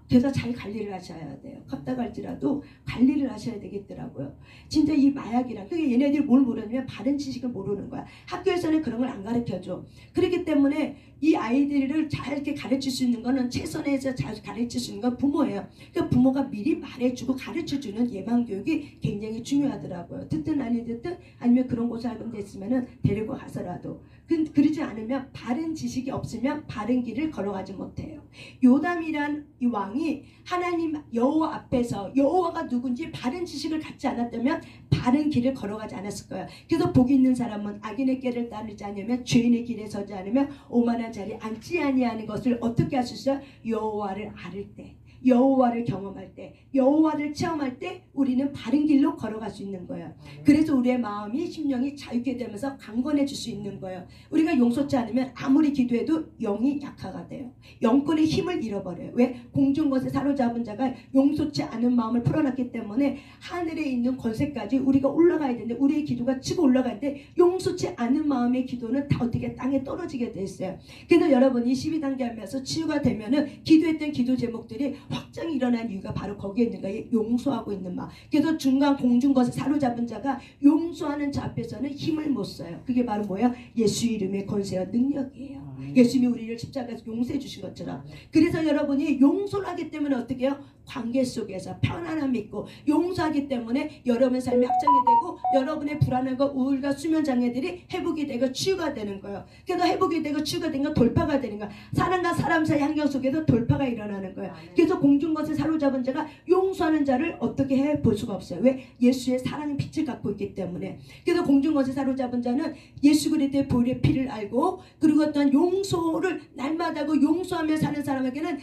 그래서 잘 관리를 하셔야 돼요. 컸다 갈지라도 관리를 하셔야 되겠더라고요. 진짜 이 마약이란 그게 얘네들이 뭘 모르냐면 바른 지식을 모르는 거야. 학교에서는 그런 걸 안 가르쳐줘. 그렇기 때문에 이 아이들을 잘 이렇게 가르칠 수 있는 거는 최선에서 잘 가르칠 수 있는 건 부모예요. 그러니까 부모가 미리 말해주고 가르쳐주는 예방교육이 굉장히 중요하더라고요. 듣든 아니 듣든 아니면 그런 곳에 알고 있으면 데리고 가서라도. 그러지 않으면 바른 지식이 없으면 바른 길을 걸어가지 못해요. 요담이란 이 왕이 하나님 여호와 앞에서 여호와가 누군지 바른 지식을 갖지 않았다면 바른 길을 걸어가지 않았을 거예요. 그래서 복이 있는 사람은 악인의 길을 따르지 않으면 죄인의 길에 서지 않으면 오만한 자리에 앉지 아니하는 것을 어떻게 할 수 있어요? 여호와를 알을 때. 여호와를 경험할 때, 여호와를 체험할 때 우리는 바른 길로 걸어갈 수 있는 거예요. 그래서 우리의 마음이 심령이 자유케 되면서 강건해질 수 있는 거예요. 우리가 용서치 않으면 아무리 기도해도 영이 약화가 돼요. 영권의 힘을 잃어버려요. 왜? 공중 것에 사로잡은 자가 용서치 않은 마음을 풀어놨기 때문에 하늘에 있는 권세까지 우리가 올라가야 되는데, 우리의 기도가 치고 올라가는데 용서치 않은 마음의 기도는 다 어떻게 땅에 떨어지게 돼 있어요. 그래서 여러분이 12단계 하면서 치유가 되면은 기도했던 기도 제목들이 확장이 일어난 이유가 바로 거기에 있는 거예요. 용서하고 있는 마음. 그래서 중간 공중 것에 사로잡은 자가 용서하는 자 앞에서는 힘을 못 써요. 그게 바로 뭐예요? 예수 이름의 권세와 능력이에요. 예수님이 우리를 십자가에서 용서해 주신 것처럼. 그래서 여러분이 용서를 하기 때문에 어떻게 해요? 관계 속에서 편안함이 있고, 용서하기 때문에 여러분의 삶이 확장이 되고 여러분의 불안함과 우울과 수면 장애들이 회복이 되고 치유가 되는 거예요. 그래서 회복이 되고 치유가 되는 건 돌파가 되는 거예요. 사람과 사람 사이 환경 속에서 돌파가 일어나는 거예요. 그래서 공중 것에 사로잡은 자가 용서하는 자를 어떻게 해 볼 수가 없어요. 왜? 예수의 사랑의 빛을 갖고 있기 때문에. 그래서 공중 것에 사로잡은 자는 예수 그리스도의 보혈의 피를 알고, 그리고 어떤 용서를 날마다 그 용서하며 사는 사람에게는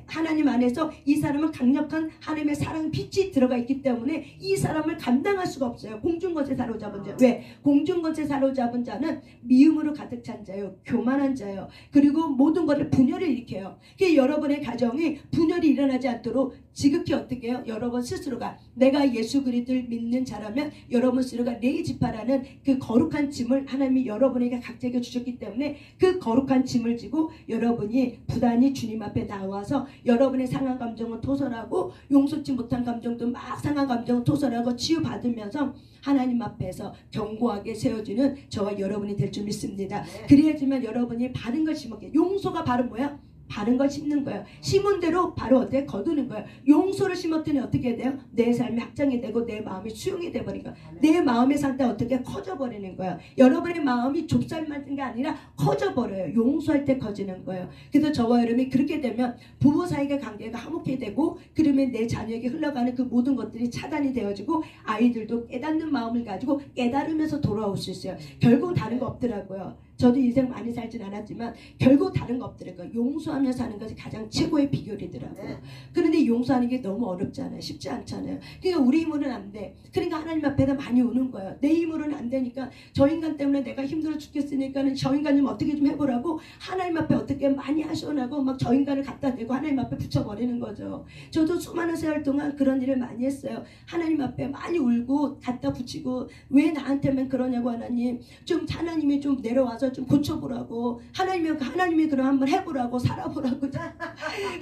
하나님 안에서 이 사람은 강력한 하나님의 사랑 빛이 들어가 있기 때문에 이 사람을 감당할 수가 없어요. 공중 것에 사로잡은 자. 왜? 공중 것에 사로잡은 자는 미움으로 가득 찬 자예요. 교만한 자예요. 그리고 모든 것을 분열을 일으켜요. 그래서 여러분의 가정이 분열이 일어나지 않도록 지극히 어떻게 해요? 여러분 스스로가, 내가 예수 그리스도를 믿는 자라면 여러분 스스로가 레이지파라는 그 거룩한 짐을 하나님이 여러분에게 각자에게 주셨기 때문에 그 거룩한 짐을 지고 여러분이 부단히 주님 앞에 나와서 여러분의 상한 감정은 토설하고, 용서치 못한 감정도 막 상한 감정을 토설하고 치유받으면서 하나님 앞에서 견고하게 세워주는 저와 여러분이 될 줄 믿습니다. 그래야지만 여러분이 바른 걸 심었게. 용서가 바로 뭐야? 바른 걸 심는 거예요. 심은 대로 바로 어때? 거두는 거예요. 용서를 심었더니 어떻게 돼요? 내 삶이 확장이 되고 내 마음이 수용이 돼버린 거예요. 내 마음의 상태가 어떻게 커져버리는 거예요. 여러분의 마음이 좁쌀맞은 게 아니라 커져버려요. 용서할 때 커지는 거예요. 그래서 저와 여러분이 그렇게 되면 부부 사이의 관계가 화목해 되고, 그러면 내 자녀에게 흘러가는 그 모든 것들이 차단이 되어지고, 아이들도 깨닫는 마음을 가지고 깨달으면서 돌아올 수 있어요. 결국 다른 거 없더라고요. 저도 인생 많이 살진 않았지만 결국 다른 거 없더라고요. 용서하며 사는 것이 가장 최고의 비결이더라고요. 그런데 용서하는 게 너무 어렵잖아요. 쉽지 않잖아요. 그러니까 우리 힘으로는 안 돼. 그러니까 하나님 앞에다 많이 우는 거예요. 내 힘으로는 안 되니까, 저 인간 때문에 내가 힘들어 죽겠으니까는 저 인간 좀 어떻게 좀 해보라고 하나님 앞에 어떻게 많이 하시오나고 막 저 인간을 갖다 대고 하나님 앞에 붙여버리는 거죠. 저도 수많은 세월 동안 그런 일을 많이 했어요. 하나님 앞에 많이 울고 갖다 붙이고, 왜 나한테만 그러냐고, 하나님 좀, 하나님이 좀 내려와서 좀 고쳐보라고, 하나님이 그럼 한번 해보라고, 살아보라고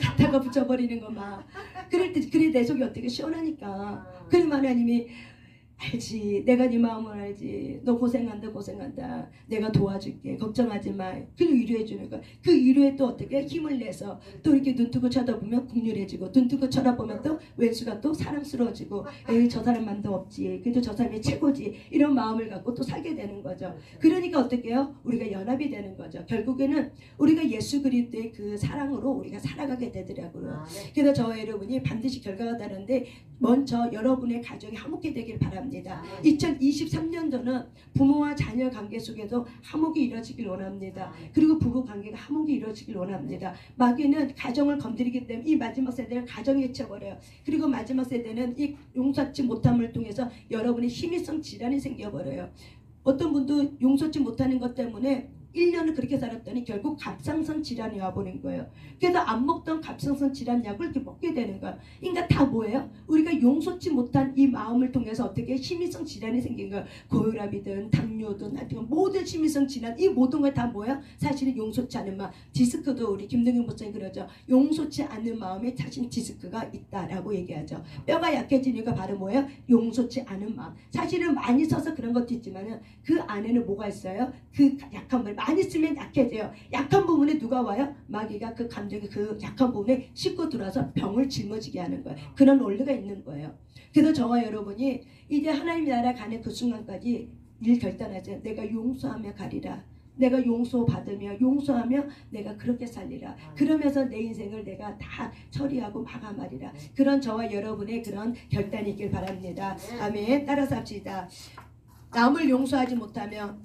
갖다가 붙여버리는 거 막. 그럴 때 그래 내 속이 어떻게 시원하니까. 그러면 하나님이 알지, 내가 네 마음을 알지, 너 고생한다, 내가 도와줄게, 걱정하지 마. 그리고 위로해 주는 거야. 그 위로에 또 어떻게 힘을 내서 또 이렇게 눈 뜨고 쳐다보면 국률해지고, 눈 뜨고 쳐다보면 또 왼수가 또 사랑스러워지고, 에이 저 사람만도 없지, 그래도 저 사람이 최고지, 이런 마음을 갖고 또 살게 되는 거죠. 그러니까 어떻게 해요? 우리가 연합이 되는 거죠. 결국에는 우리가 예수 그리스도의 그 사랑으로 우리가 살아가게 되더라고요. 그래서 저와 여러분이 반드시 결과가 다른데, 먼저 여러분의 가정이 화목해 되길 바랍니다. 2023년도는 부모와 자녀 관계 속에서 화목이 이루어지길 원합니다. 그리고 부부 관계가 화목이 이루어지길 원합니다. 마귀는 가정을 건드리기 때문에 이 마지막 세대는 가정에 해쳐버려요. 그리고 마지막 세대는 이 용서치 못함을 통해서 여러분의 힘이성 질환이 생겨버려요. 어떤 분도 용서치 못하는 것 때문에 1년을 그렇게 살았더니 결국 갑상선 질환이 와버린 거예요. 그래서 안 먹던 갑상선 질환 약을 이렇게 먹게 되는 거예요. 그러니까 다 뭐예요? 우리가 용서치 못한 이 마음을 통해서 어떻게 심미성 질환이 생긴 거예요. 고혈압이든 당뇨든 하여튼 모든 심미성 질환, 이 모든 걸 다 뭐예요? 사실은 용서치 않은 마음. 디스크도 우리 김동현 목사님 그러죠. 용서치 않는 마음에 자신 디스크가 있다라고 얘기하죠. 뼈가 약해진 이유가 바로 뭐예요? 용서치 않은 마음. 사실은 많이 써서 그런 것도 있지만 그 안에는 뭐가 있어요? 그 약한 걸 많이 쓰면 약해져요. 약한 부분에 누가 와요? 마귀가 그 감정이 그 약한 부분에 싣고 들어와서 병을 짊어지게 하는 거예요. 그런 원리가 있는 거예요. 그래서 저와 여러분이 이제 하나님 나라 가는 그 순간까지 일 결단하세요. 내가 용서하며 가리라. 내가 용서받으며 용서하며 내가 그렇게 살리라. 그러면서 내 인생을 내가 다 처리하고 마감하리라. 그런 저와 여러분의 그런 결단이 있길 바랍니다. 아멘. 따라서 합시다. 남을 용서하지 못하면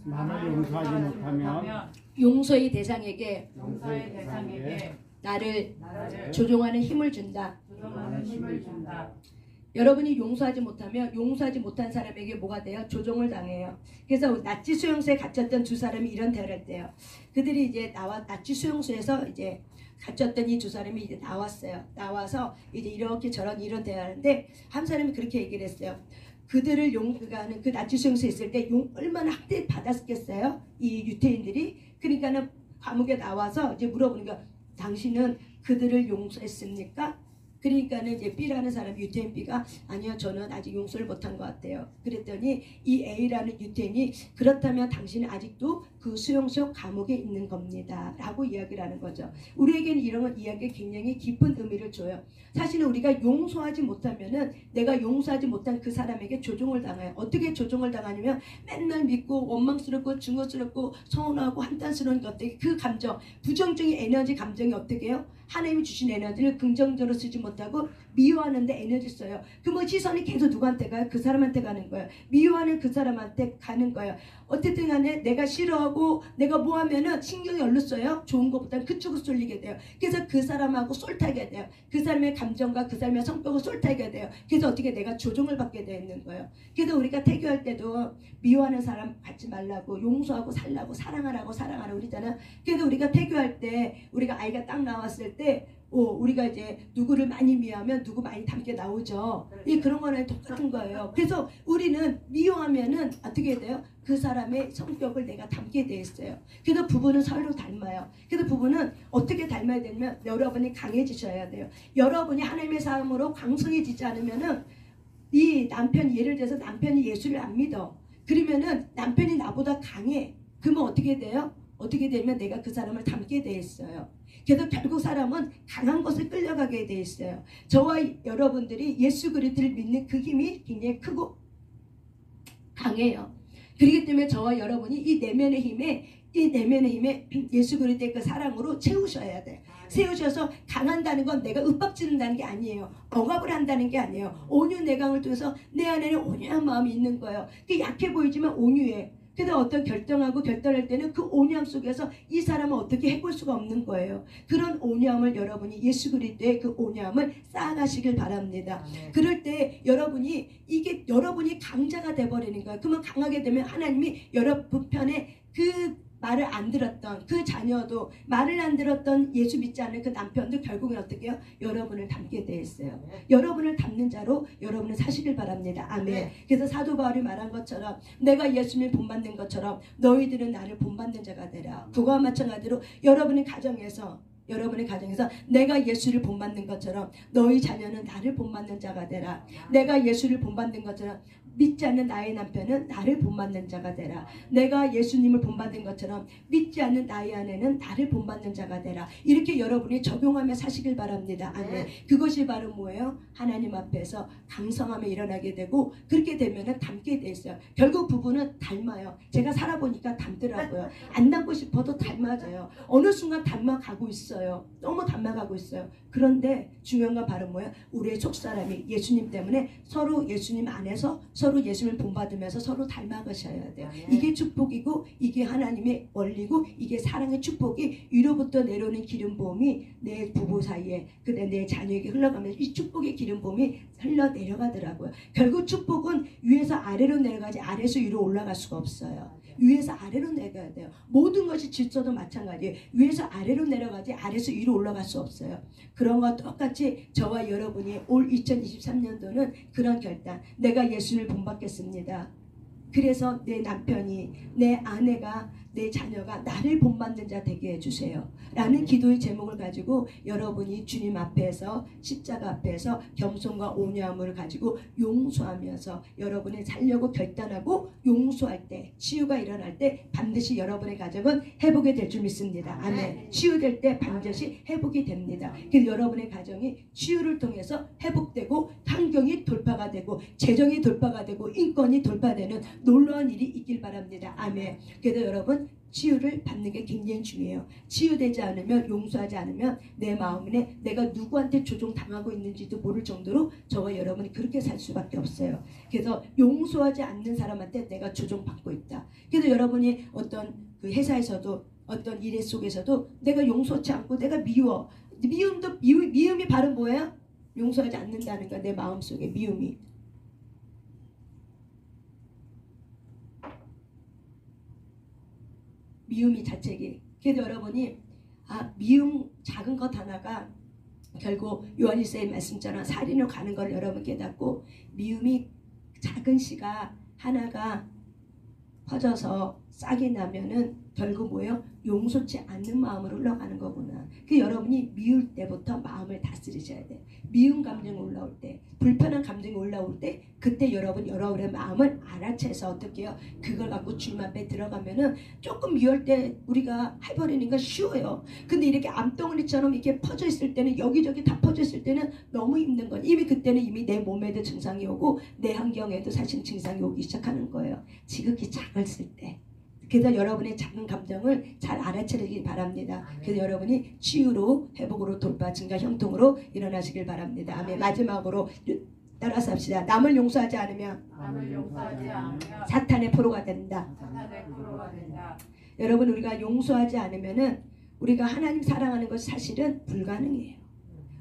용서의 대상에게 나를 조종하는 힘을 준다. 많은 힘을 준다. 여러분이 용서하지 못하면 용서하지 못한 사람에게 뭐가 돼요? 조종을 당해요. 그래서 나치 수용소에 갇혔던 두 사람이 이런 대화를 했대요. 그들이 이제 나치 수용소에서 이제 갇혔던 이 두 사람이 이제 나왔어요. 나와서 이제 이렇게 저런 이런 대화하는데 한 사람이 그렇게 얘기를 했어요. 그들을 그가는 그 나치 수용소에 있을 때 얼마나 학대 받았겠어요? 이 유태인들이. 그러니까는 감옥에 나와서 이제 물어보는 거야. 당신은 그들을 용서했습니까? 그러니까는 이제 B라는 사람 유태인 B가 아니요 저는 아직 용서를 못한 것 같아요. 그랬더니 이 A라는 유태인이 그렇다면 당신은 아직도 그 수용소 감옥에 있는 겁니다 라고 이야기를 하는 거죠. 우리에게는 이런 이야기가 굉장히 깊은 의미를 줘요. 사실은 우리가 용서하지 못하면은 내가 용서하지 못한 그 사람에게 조종을 당해요. 어떻게 조종을 당하냐면 맨날 믿고 원망스럽고 증오스럽고 서운하고 한탄스러운 것들, 그 감정, 부정적인 에너지 감정이 어떻게 해요? 하나님이 주신 에너지를 긍정적으로 쓰지 못하고 미워하는데 에너지 써요. 그러면 시선이 계속 누구한테 가요? 그 사람한테 가는 거예요. 미워하는 그 사람한테 가는 거예요. 어쨌든 간에 내가 싫어하고 내가 뭐 하면은 신경이 얼른 써요. 좋은 것보다는 그쪽으로 쏠리게 돼요. 그래서 그 사람하고 쏠타게 돼요. 그 사람의 감정과 그 사람의 성격을 쏠타게 돼요. 그래서 어떻게 내가 조종을 받게 되는 거예요. 그래서 우리가 태교할 때도 미워하는 사람 갖지 말라고, 용서하고 살라고, 사랑하라고 그러잖아요. 그래서 우리가 태교할 때 우리가 아이가 딱 나왔을 때 우리가 이제 누구를 많이 미워하면 누구 많이 닮게 나오죠. 예, 그런 거는 똑같은 거예요. 그래서 우리는 미워하면은 어떻게 돼요? 그 사람의 성격을 내가 닮게 돼 있어요. 그래서 부부는 서로 닮아요. 그래서 부부는 어떻게 닮아야 되냐면 여러분이 강해지셔야 돼요. 여러분이 하나님의 사람으로 강성해지지 않으면은 이 남편이, 예를 들어서 남편이 예수를 안 믿어. 그러면은 남편이 나보다 강해. 그러면 어떻게 돼요? 어떻게 되면 내가 그 사람을 닮게 돼 있어요. 그래서 결국 사람은 강한 것을 끌려가게 돼 있어요. 저와 여러분들이 예수 그리스도를 믿는 그 힘이 굉장히 크고 강해요. 그렇기 때문에 저와 여러분이 이 내면의 힘에 예수 그리스도의 그 사랑으로 채우셔야 돼. 세우셔서 강한다는 건 내가 윽박지른다는 게 아니에요. 억압을 한다는 게 아니에요. 온유 내강을 통해서 내 안에는 온유한 마음이 있는 거예요. 그게 약해 보이지만 온유해. 그래서 어떤 결단할 때는 그 온유함 속에서 이 사람을 어떻게 해볼 수가 없는 거예요. 그런 온유함을 여러분이 예수 그리스도의 그 온유함을 쌓아가시길 바랍니다. 그럴 때 여러분이 강자가 돼버리는 거예요. 그러면 강하게 되면 하나님이 여러분 편에 그 말을 안 들었던 그 자녀도, 말을 안 들었던 예수 믿지 않는 그 남편도 결국은 어떻게 해요? 여러분을 닮게 돼 있어요. 여러분을 닮는 자로 여러분을 사시길 바랍니다. 아멘. 그래서 사도 바울이 말한 것처럼 내가 예수님을 본받는 것처럼 너희들은 나를 본받는 자가 되라. 그거와 마찬가지로 여러분의 가정에서 내가 예수를 본받는 것처럼 너희 자녀는 나를 본받는 자가 되라. 내가 예수를 본받는 것처럼 믿지 않는 나의 남편은 나를 본받는 자가 되라. 내가 예수님을 본받는 것처럼 믿지 않는 나의 아내는 나를 본받는 자가 되라. 이렇게 여러분이 적용하며 사시길 바랍니다. 아멘. 그것이 바로 뭐예요? 하나님 앞에서 강성함에 일어나게 되고, 그렇게 되면은 닮게 돼 있어요. 결국 부부는 닮아요. 제가 살아보니까 닮더라고요. 안 닮고 싶어도 닮아져요. 어느 순간 닮아가고 있어요. 너무 닮아가고 있어요. 그런데 중요한 건 바로 뭐예요? 우리의 속사람이 예수님 때문에 서로 예수님 안에서 서로 예수님을 본받으면서 서로 닮아가셔야 돼요. 이게 축복이고 이게 하나님의 원리고 이게 사랑의 축복이 위로부터 내려오는 기름 부음이 내 부부 사이에 내 자녀에게 흘러가면서 이 축복의 기름 부음이 흘러내려가더라고요. 결국 축복은 위에서 아래로 내려가지 아래에서 위로 올라갈 수가 없어요. 위에서 아래로 내려가야 돼요. 모든 것이 질서도 마찬가지예요. 위에서 아래로 내려가지 아래에서 위로 올라갈 수 없어요. 그런 것과 똑같이 저와 여러분이 올 2023년도는 그런 결단, 내가 예수를 본받겠습니다. 그래서 내 남편이, 내 아내가, 내 자녀가 나를 본받는 자 되게 해주세요 라는 기도의 제목을 가지고 여러분이 주님 앞에서, 십자가 앞에서 겸손과 온유함을 가지고 용서하면서 여러분이 살려고 결단하고 용서할 때, 치유가 일어날 때 반드시 여러분의 가정은 회복이 될 줄 믿습니다. 아멘. 치유될 때 반드시 회복이 됩니다. 그래서 여러분의 가정이 치유를 통해서 회복되고 환경이 돌파가 되고 재정이 돌파가 되고 인권이 돌파되는 놀라운 일이 있길 바랍니다. 아멘. 그래서 여러분 치유를 받는 게 굉장히 중요해요. 치유되지 않으면, 용서하지 않으면 내 마음에 내가 누구한테 조종당하고 있는지도 모를 정도로 저와 여러분이 그렇게 살 수밖에 없어요. 그래서 용서하지 않는 사람한테 내가 조종받고 있다. 그래서 여러분이 어떤 그 회사에서도 어떤 일 속에서도 내가 용서치 않고 내가 미워. 미움이 바로 뭐예요? 용서하지 않는다는 건 내 마음속에 미움이 자책이. 그래서 여러분이 미움 작은 것 하나가 결국 요한일서의 말씀처럼 살인으로 가는 걸 여러분 깨닫고, 미움이 작은 씨가 하나가 퍼져서 싹이 나면은 결국 뭐예요? 용서치 않는 마음으로 흘러가는 거구나. 그 여러분이 미울 때부터 마음을 다스리셔야 돼. 미운 감정이 올라올 때, 불편한 감정이 올라올 때, 그때 여러분의 마음을 알아채서 어떻게 해요? 그걸 갖고 주님 앞에 들어가면은 조금 미울 때 우리가 해버리는 건 쉬워요. 근데 이렇게 암덩어리처럼 이렇게 퍼져 있을 때는, 여기저기 다 퍼져 있을 때는 너무 힘든 건, 그때는 이미 내 몸에도 증상이 오고 내 환경에도 사실 증상이 오기 시작하는 거예요. 지극히 작았을 때. 그래서 여러분의 작은 감정을 잘 알아채기 바랍니다. 그래서 여러분이 치유로, 회복으로, 돌파, 증가, 형통으로 일어나시길 바랍니다. 아멘. 마지막으로 따라서 합시다. 남을 용서하지 않으면 사탄의 포로가 된다. 여러분, 우리가 용서하지 않으면은 우리가 하나님 사랑하는 것이 사실은 불가능해요.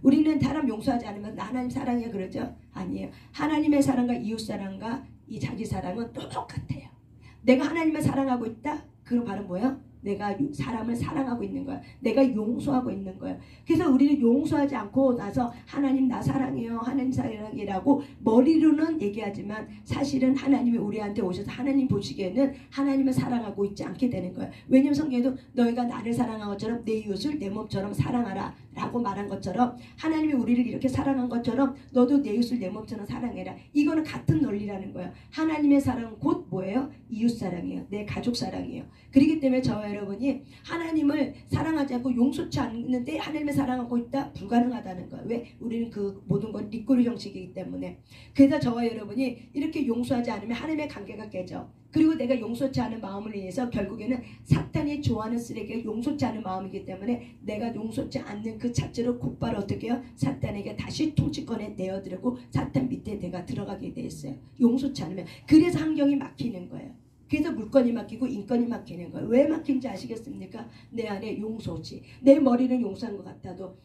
우리는 사람 용서하지 않으면 나 하나님 사랑해 그러죠? 아니에요. 하나님의 사랑과 이웃 사랑과 이 자기 사랑은 똑같아요. 내가 하나님을 사랑하고 있다? 그럼 바로 뭐야? 내가 사람을 사랑하고 있는 거야. 내가 용서하고 있는 거야. 그래서 우리는 용서하지 않고 나서 하나님 나 사랑해요, 하나님 사랑이라고 머리로는 얘기하지만 사실은 하나님이 우리한테 오셔서 하나님 보시기에는 하나님을 사랑하고 있지 않게 되는 거야. 왜냐하면 성경에도 너희가 나를 사랑한 것처럼 내 이웃을 내 몸처럼 사랑하라 라고 말한 것처럼, 하나님이 우리를 이렇게 사랑한 것처럼 너도 내 이웃을 내 몸처럼 사랑해라. 이거는 같은 논리라는 거예요. 하나님의 사랑은 곧 뭐예요? 이웃 사랑이에요. 내 가족 사랑이에요. 그렇기 때문에 저와 여러분이 하나님을 사랑하지 않고 용서치 않는데 하나님을 사랑하고 있다? 불가능하다는 거예요. 왜? 우리는 그 모든 건 리꼬리 형식이기 때문에. 그래서 저와 여러분이 이렇게 용서하지 않으면 하나님의 관계가 깨져. 그리고 내가 용서치 않은 마음을 인해서 결국에는 사탄이 좋아하는 쓰레기가 용서치 않은 마음이기 때문에 내가 용서치 않는 그 자체로 곧바로 어떻게 해요? 사탄에게 다시 통치권에 내어드리고 사탄 밑에 내가 들어가게 돼 있어요. 용서치 않으면. 그래서 환경이 막히는 거예요. 그래서 물건이 막히고 인권이 막히는 거예요. 왜 막힌지 아시겠습니까? 내 안에 용서지. 내 머리는 용서한 것 같아도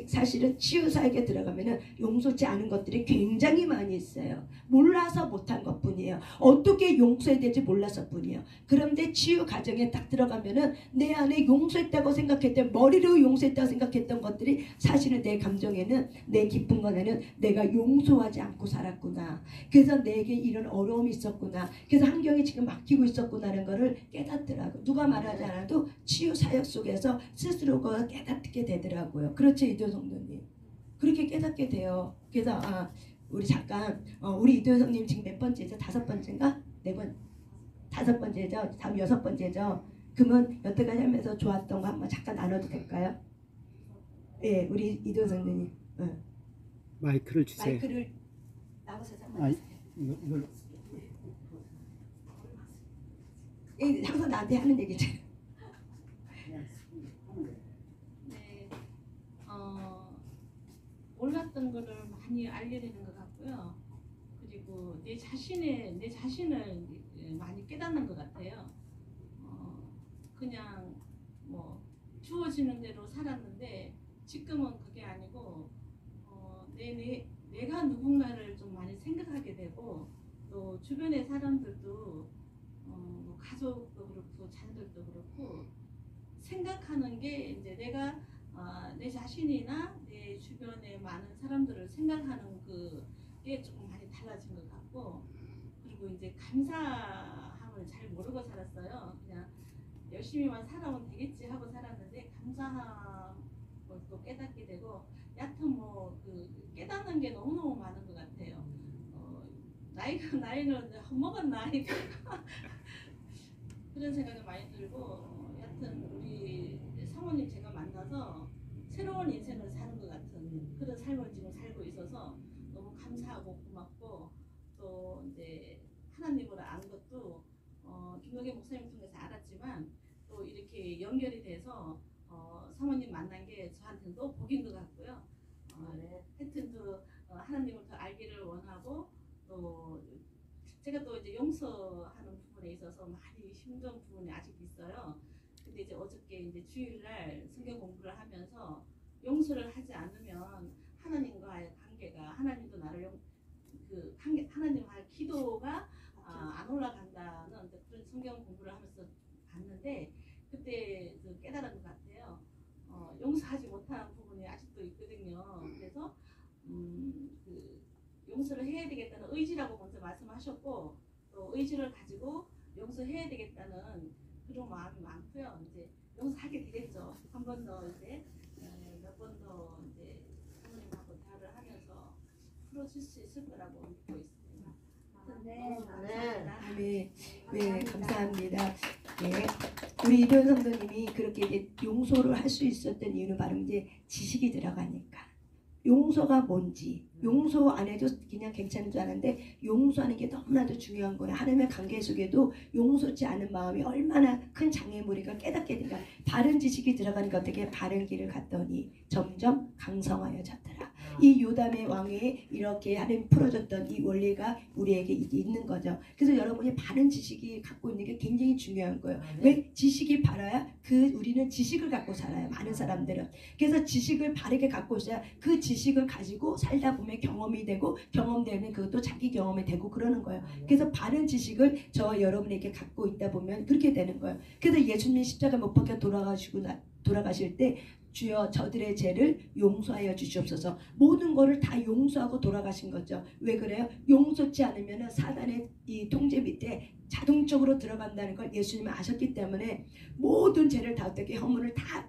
사실은 치유사에게 들어가면은 용서치 않은 것들이 굉장히 많이 있어요. 몰라서 못한 것뿐이에요. 어떻게 용서해야 될지 몰라서 뿐이에요. 그런데 치유 과정에 딱 들어가면은 내 안에 용서했다고 생각했던, 머리로 용서했다고 생각했던 것들이 사실은 내 감정에는, 내 깊은 것에는 내가 용서하지 않고 살았구나. 그래서 내게 이런 어려움이 있었구나. 그래서 환경이 지금 막히고 있었구나라는 것을 깨닫더라고요. 누가 말하지 않아도 치유 사역 속에서 스스로가 깨닫게 되더라고요. 그렇죠, 이도 성도님. 그렇게 깨닫게 돼요. 그래서 우리 잠깐 우리 이도 성님 지금 몇 번째죠? 5번째인가? 4번, 5번째죠? 다음 6번째죠? 그러면 여태까지 하면서 좋았던 거 한번 잠깐 나눠도 될까요? 예, 우리 이도 성님. 마이크를 주세요. 마이크를 나와서 한번 이걸 항상 나한테 하는 얘기죠. 네, 몰랐던 거를 많이 알게 되는 것 같고요. 그리고 내 자신을 많이 깨닫는 것 같아요. 그냥 뭐 주어지는 대로 살았는데 지금은 그게 아니고 내가 누군가를 좀 많이 생각하게 되고, 또 주변의 사람들도 뭐 가족도 그렇고 자녀들도 그렇고 생각하는 게, 이제 내가 내 자신이나 내 주변에 많은 사람들을 생각하는 그게 조금 많이 달라진 것 같고, 그리고 이제 감사함을 잘 모르고 살았어요. 그냥 열심히만 살아오면 되겠지 하고 살았는데 감사함을 또 깨닫게 되고, 여하튼 그 깨닫는 게 너무너무 많은 것 같아요. 나이는 먹은 나이가 그런 생각이 많이 들고, 여하튼 우리 사모님 제가 만나서 새로운 인생을 사는 것 같은 그런 삶을 지금 살고 있어서 너무 감사하고 고맙고, 또 이제 하나님을 안 것도 김동계 목사님 통해서 알았지만 또 이렇게 연결이 돼서 사모님 만난 게 저한테는 또 복인 것 같고요. 하여튼 또 하나님을 더 알기를 원하고, 또 제가 또 이제 용서하는 부분에 있어서 많이 힘든 부분이 아직 있어요. 근데 이제 어저께 이제 주일날 성경 공부를 하면서 용서를 하지 않으면 하나님과 용서하지 못한 부분이 아직도 있거든요. 그래서 그 용서를 해야 되겠다는 의지라고 먼저 말씀하셨고 또 의지를 가지고 용서해야 되겠다는 그런 마음이 많고요. 이제 용서하게 되겠죠. 한 번 더 이제 몇 번 더 이제 부모님하고 대화를 하면서 풀어줄 수 있을 거라고 믿고 있습니다. 네. 감사합니다. 네, 네, 감사합니다. 네, 우리 이변 성도님이 그렇게 이제 용서를 할 수 있었던 이유는 바로 이제 지식이 들어가니까. 용서가 뭔지, 용서 안 해도 그냥 괜찮은 줄 아는데 용서하는 게 너무나도 중요한 거예요. 하나님의 관계 속에도 용서치 않은 마음이 얼마나 큰 장애물이가 깨닫게 되니까 바른 지식이 들어가니까 어떻게 바른 길을 갔더니 점점 강성하여졌더라. 이 요담의 왕에 이렇게 하나님 풀어줬던 이 원리가 우리에게 있는 거죠. 그래서 여러분이 바른 지식이 갖고 있는 게 굉장히 중요한 거예요. 왜? 지식이 바라야 우리는 지식을 갖고 살아요. 많은 사람들은. 그래서 지식을 바르게 갖고 있어야 그 지식을 가지고 살다 보면 경험이 되고 경험되면 그것도 자기 경험이 되고 그러는 거예요. 그래서 바른 지식을 저와 여러분에게 갖고 있다 보면 그렇게 되는 거예요. 그래서 예수님이 십자가 못 박혀 돌아가실 때 주여 저들의 죄를 용서하여 주시옵소서. 모든 거를 다 용서하고 돌아가신 거죠. 왜 그래요? 용서치 않으면 사단의 이 통제 밑에 자동적으로 들어간다는 걸 예수님은 아셨기 때문에 모든 죄를 다 어떻게 허물을 다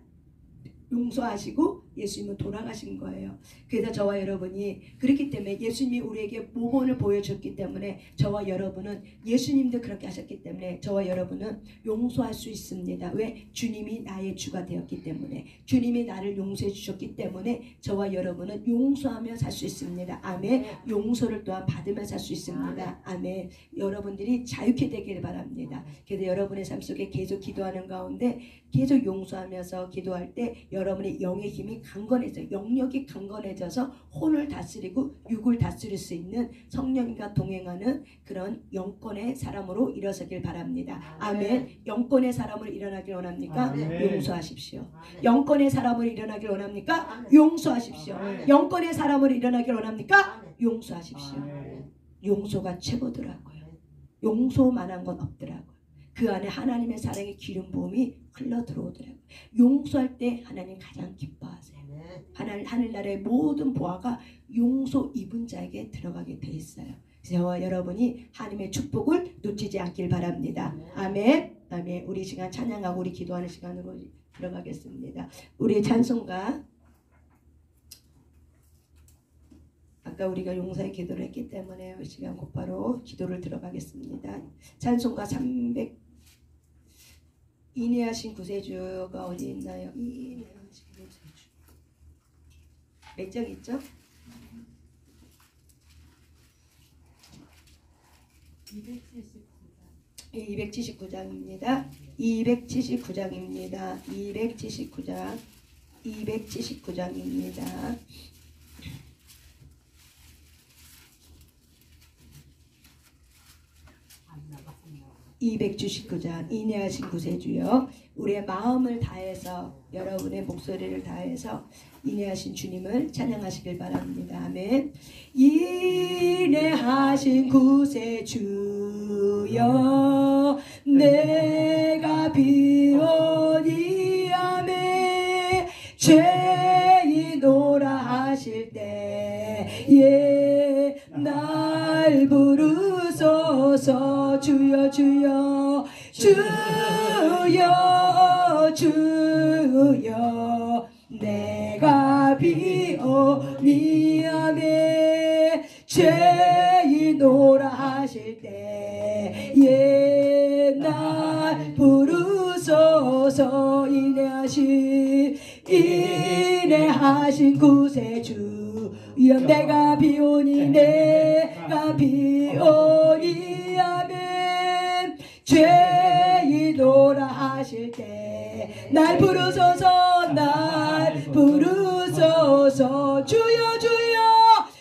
용서하시고 예수님은 돌아가신 거예요. 그래서 저와 여러분이 그렇기 때문에 예수님이 우리에게 모범을 보여줬기 때문에 저와 여러분은 예수님도 그렇게 하셨기 때문에 저와 여러분은 용서할 수 있습니다. 왜? 주님이 나의 주가 되었기 때문에 주님이 나를 용서해 주셨기 때문에 저와 여러분은 용서하며 살 수 있습니다. 아멘. 용서를 또한 받으며 살 수 있습니다. 아멘. 여러분들이 자유케 되기를 바랍니다. 그래서 여러분의 삶 속에 계속 기도하는 가운데 계속 용서하면서 기도할 때 여러분의 영의 힘이 강건해져 영역이 강건해져서 혼을 다스리고 육을 다스릴 수 있는 성령님과 동행하는 그런 영권의 사람으로 일어서길 바랍니다. 아멘. 영권의 사람으로 일어나길 원합니까? 아멘. 용서하십시오. 영권의 사람으로 일어나길 원합니까? 용서하십시오. 영권의 사람으로 일어나길 원합니까? 용서하십시오. 용서가 최고더라고요. 용서만한 건 없더라고요. 그 안에 하나님의 사랑의 기름 부음이 흘러 들어오더라고요. 용서할 때 하나님 가장 기뻐하세요. 하늘나라의 모든 보화가 용서 입은 자에게 들어가게 돼 있어요. 저와 여러분이 하나님의 축복을 놓치지 않길 바랍니다. 아멘. 아멘. 우리 시간 찬양하고 우리 기도하는 시간으로 들어가겠습니다. 우리 찬송가 아까 우리가 용서의 기도를 했기 때문에 이 시간 곧바로 기도를 들어가겠습니다. 찬송가 300 인내하신 구세주가 어디 있나요? 인내하신 구세주 몇 장 있죠? 279장입니다. 279장입니다. 279장입니다. 279장 인내하신 구세주여 우리의 마음을 다해서 여러분의 목소리를 다해서 인내하신 주님을 찬양하시길 바랍니다. 아멘. 인내하신 구세주여 내가 비오니 아멘 죄인오라 하실 때에 날 부르소서 주여 주여 주여 주여 내가 비오니 아멘 죄인오라 하실 때에 날 부르소서 인내하신 구세주여 내가 비오니 내가 비오니 아멘 죄인오라 하실 때 날 부르소서 날 부르소서 주여 주여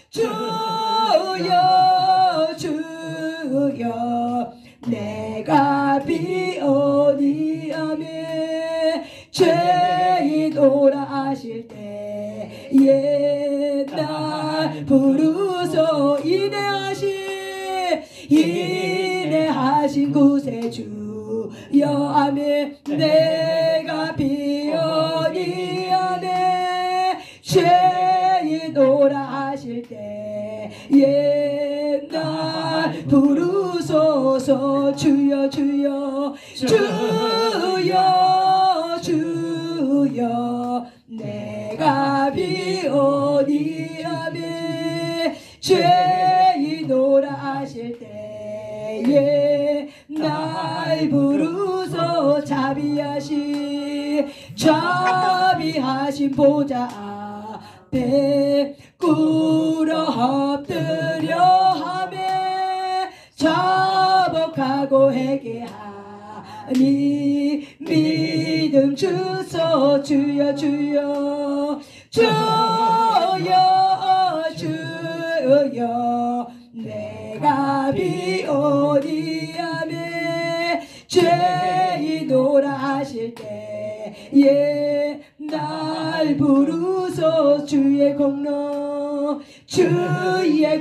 주여 주여 내가 비오니 아멘 죄인오라 하실 때에 날 부르소 인내하신 구세주여 아멘 내가 비오니 아멘 죄인오라 하실 때에 날 부르소서. 주여 주여 주여 주여 내가 비오니아멘. 죄인오라 하실 때에 날 부르소. 자비하신 보좌 앞에 꿇어 엎드려 하며 자복하고 회개하니 믿음 주소. 주여 주여 주여 주여 내가 비오니아멘. 죄인오라 하실 때에 날 부르소. 주의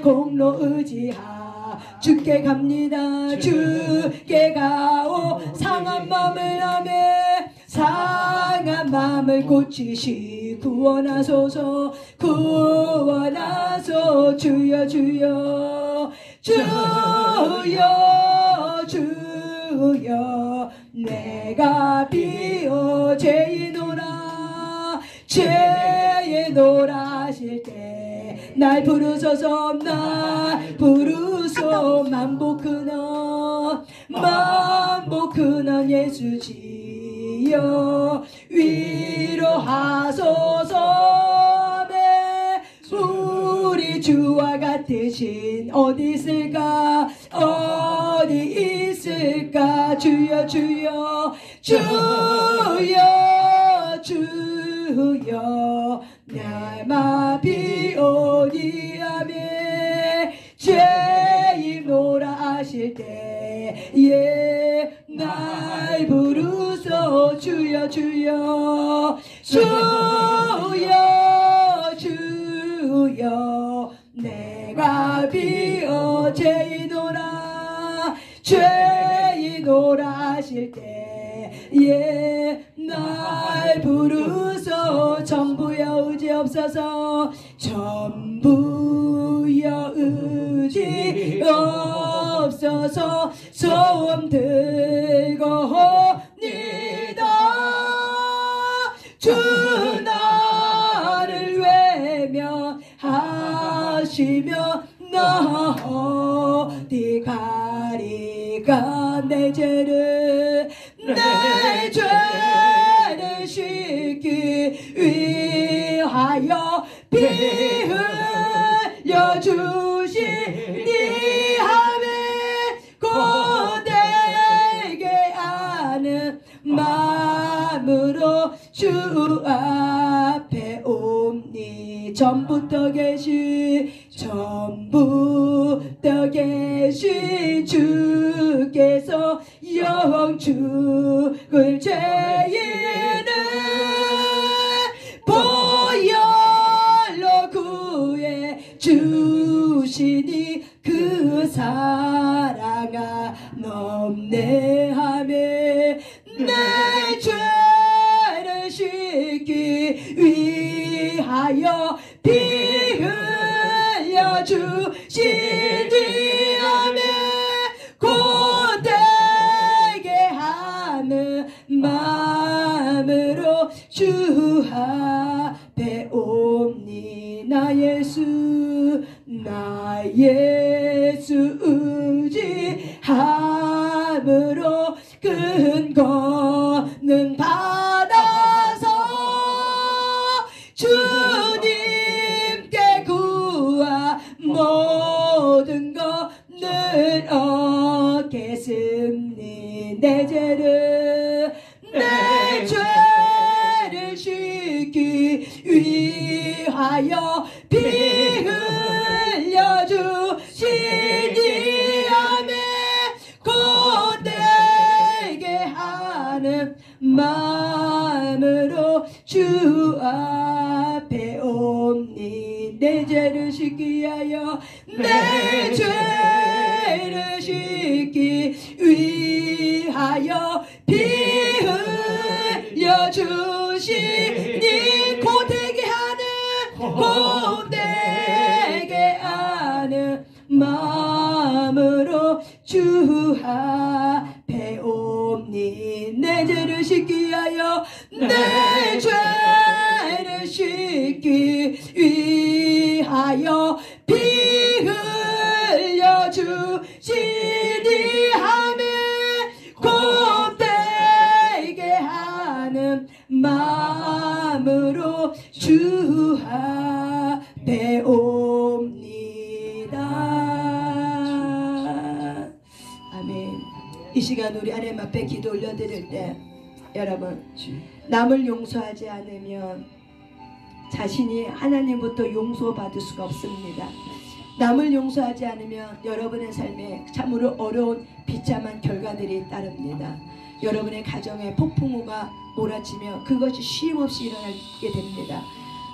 공로 의지하 주께 갑니다. 주께 가오. 상한 마음을 하며 상한 마음을 고치시 구원하소서. 구원하소. 주여 주여 주여 주여 내가 비오. 죄인오라 하실 때 날 부르소서. 날 부르소. 만복근원 예수지여 위로하소서. 우리 주와 같으신 어디 있을까 주여 주여 주여 주여 날마 비오니아멘. 죄인오라 하실 때에 날 부르소. 주여 주여 주여 주여 내가 비오. 죄인오라 하실 때에 날 부르소. 전부여 의지 없어서 전부여 의지 없어서 소음 들고옵니다. 주 나를 외면하시며 나 어디 가리까. 내 죄를 씻기 위하여 피 흘려 주시니 하며 고되게 아는 마음으로 주 앞에 옵니. 전부터 계신 주께서 영 죽을 죄인을 보혈로 구해 주시니 그 사랑아 넘내하며 내 죄를 씻기 위하여 피 흘려 주시니 하며 고되게 하는 마음으로 주 앞에 옵니. 나 예수 의지함으로 큰 권능 받아서 주님께 구하 모든 것을 얻겠습니. 내 죄를 씻기 위하여 피 흘려 주시니 하며 고되게 하는 마음으로 주 앞에 옵니. 내 죄를 씻기 위하여 내 죄를 씻기 위하여 피 흘려 주시니 고되게 하는 고되게 하는 마음으로 주 앞에 옵니. 내 죄를 씻기 위하여 내 죄를 씻기 위하여 피 흘려 주시니 하며 고되게 하는 마음으로 주 앞에 옵니다. 아멘. 이 시간 우리 하나님 앞에 기도 올려드릴 때 여러분, 남을 용서하지 않으면 자신이 하나님부터 용서받을 수가 없습니다. 남을 용서하지 않으면 여러분의 삶에 참으로 어려운 비참한 결과들이 따릅니다. 여러분의 가정에 폭풍우가 몰아치며 그것이 쉼없이 일어나게 됩니다.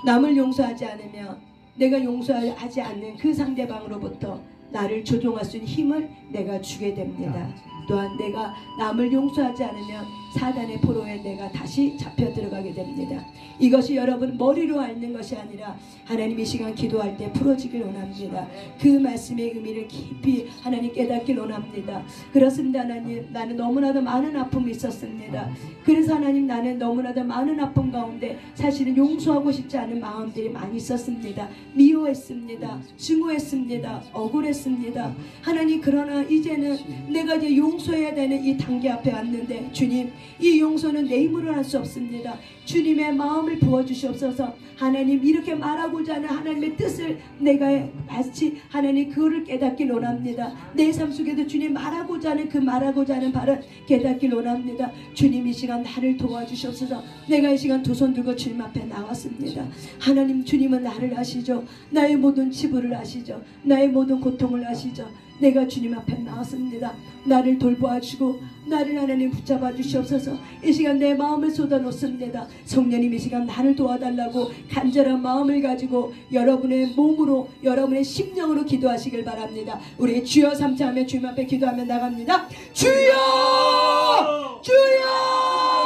남을 용서하지 않으면 내가 용서하지 않는 그 상대방으로부터 나를 조종할 수 있는 힘을 내가 주게 됩니다. 또한 내가 남을 용서하지 않으면 사단의 포로에 내가 다시 잡혀 들어가게 됩니다. 이것이 여러분 머리로 앓는 것이 아니라 하나님 이 시간 기도할 때 풀어지길 원합니다. 그 말씀의 의미를 깊이 하나님 깨닫길 원합니다. 그렇습니다. 하나님, 나는 너무나도 많은 아픔이 있었습니다. 그래서 하나님, 나는 너무나도 많은 아픔 가운데 사실은 용서하고 싶지 않은 마음들이 많이 있었습니다. 미워했습니다. 증오했습니다. 억울했습니다. 하나님, 그러나 이제는 내가 이제 용서해야 되는 이 단계 앞에 왔는데 주님, 이 용서는 내 힘으로 할 수 없습니다. 주님의 마음을 부어주시옵소서. 하나님, 이렇게 말하고자 하는 하나님의 뜻을 내가 마치 하나님 그거를 깨닫길 원합니다. 내 삶 속에도 주님 말하고자 하는 그 말하고자 하는 바를 깨닫길 원합니다. 주님, 이 시간 나를 도와주시옵소서. 내가 이 시간 두 손 들고 주님 앞에 나왔습니다. 하나님, 주님은 나를 아시죠. 나의 모든 치부를 아시죠. 나의 모든 고통을 아시죠. 내가 주님 앞에 나왔습니다. 나를 돌보아주고 나를 하나님 붙잡아 주시옵소서. 이 시간 내 마음을 쏟아놓습니다. 성령님, 이 시간 나를 도와달라고 간절한 마음을 가지고 여러분의 몸으로 여러분의 심령으로 기도하시길 바랍니다. 우리 주여 삼차하며 주님 앞에 기도하며 나갑니다. 주여! 주여!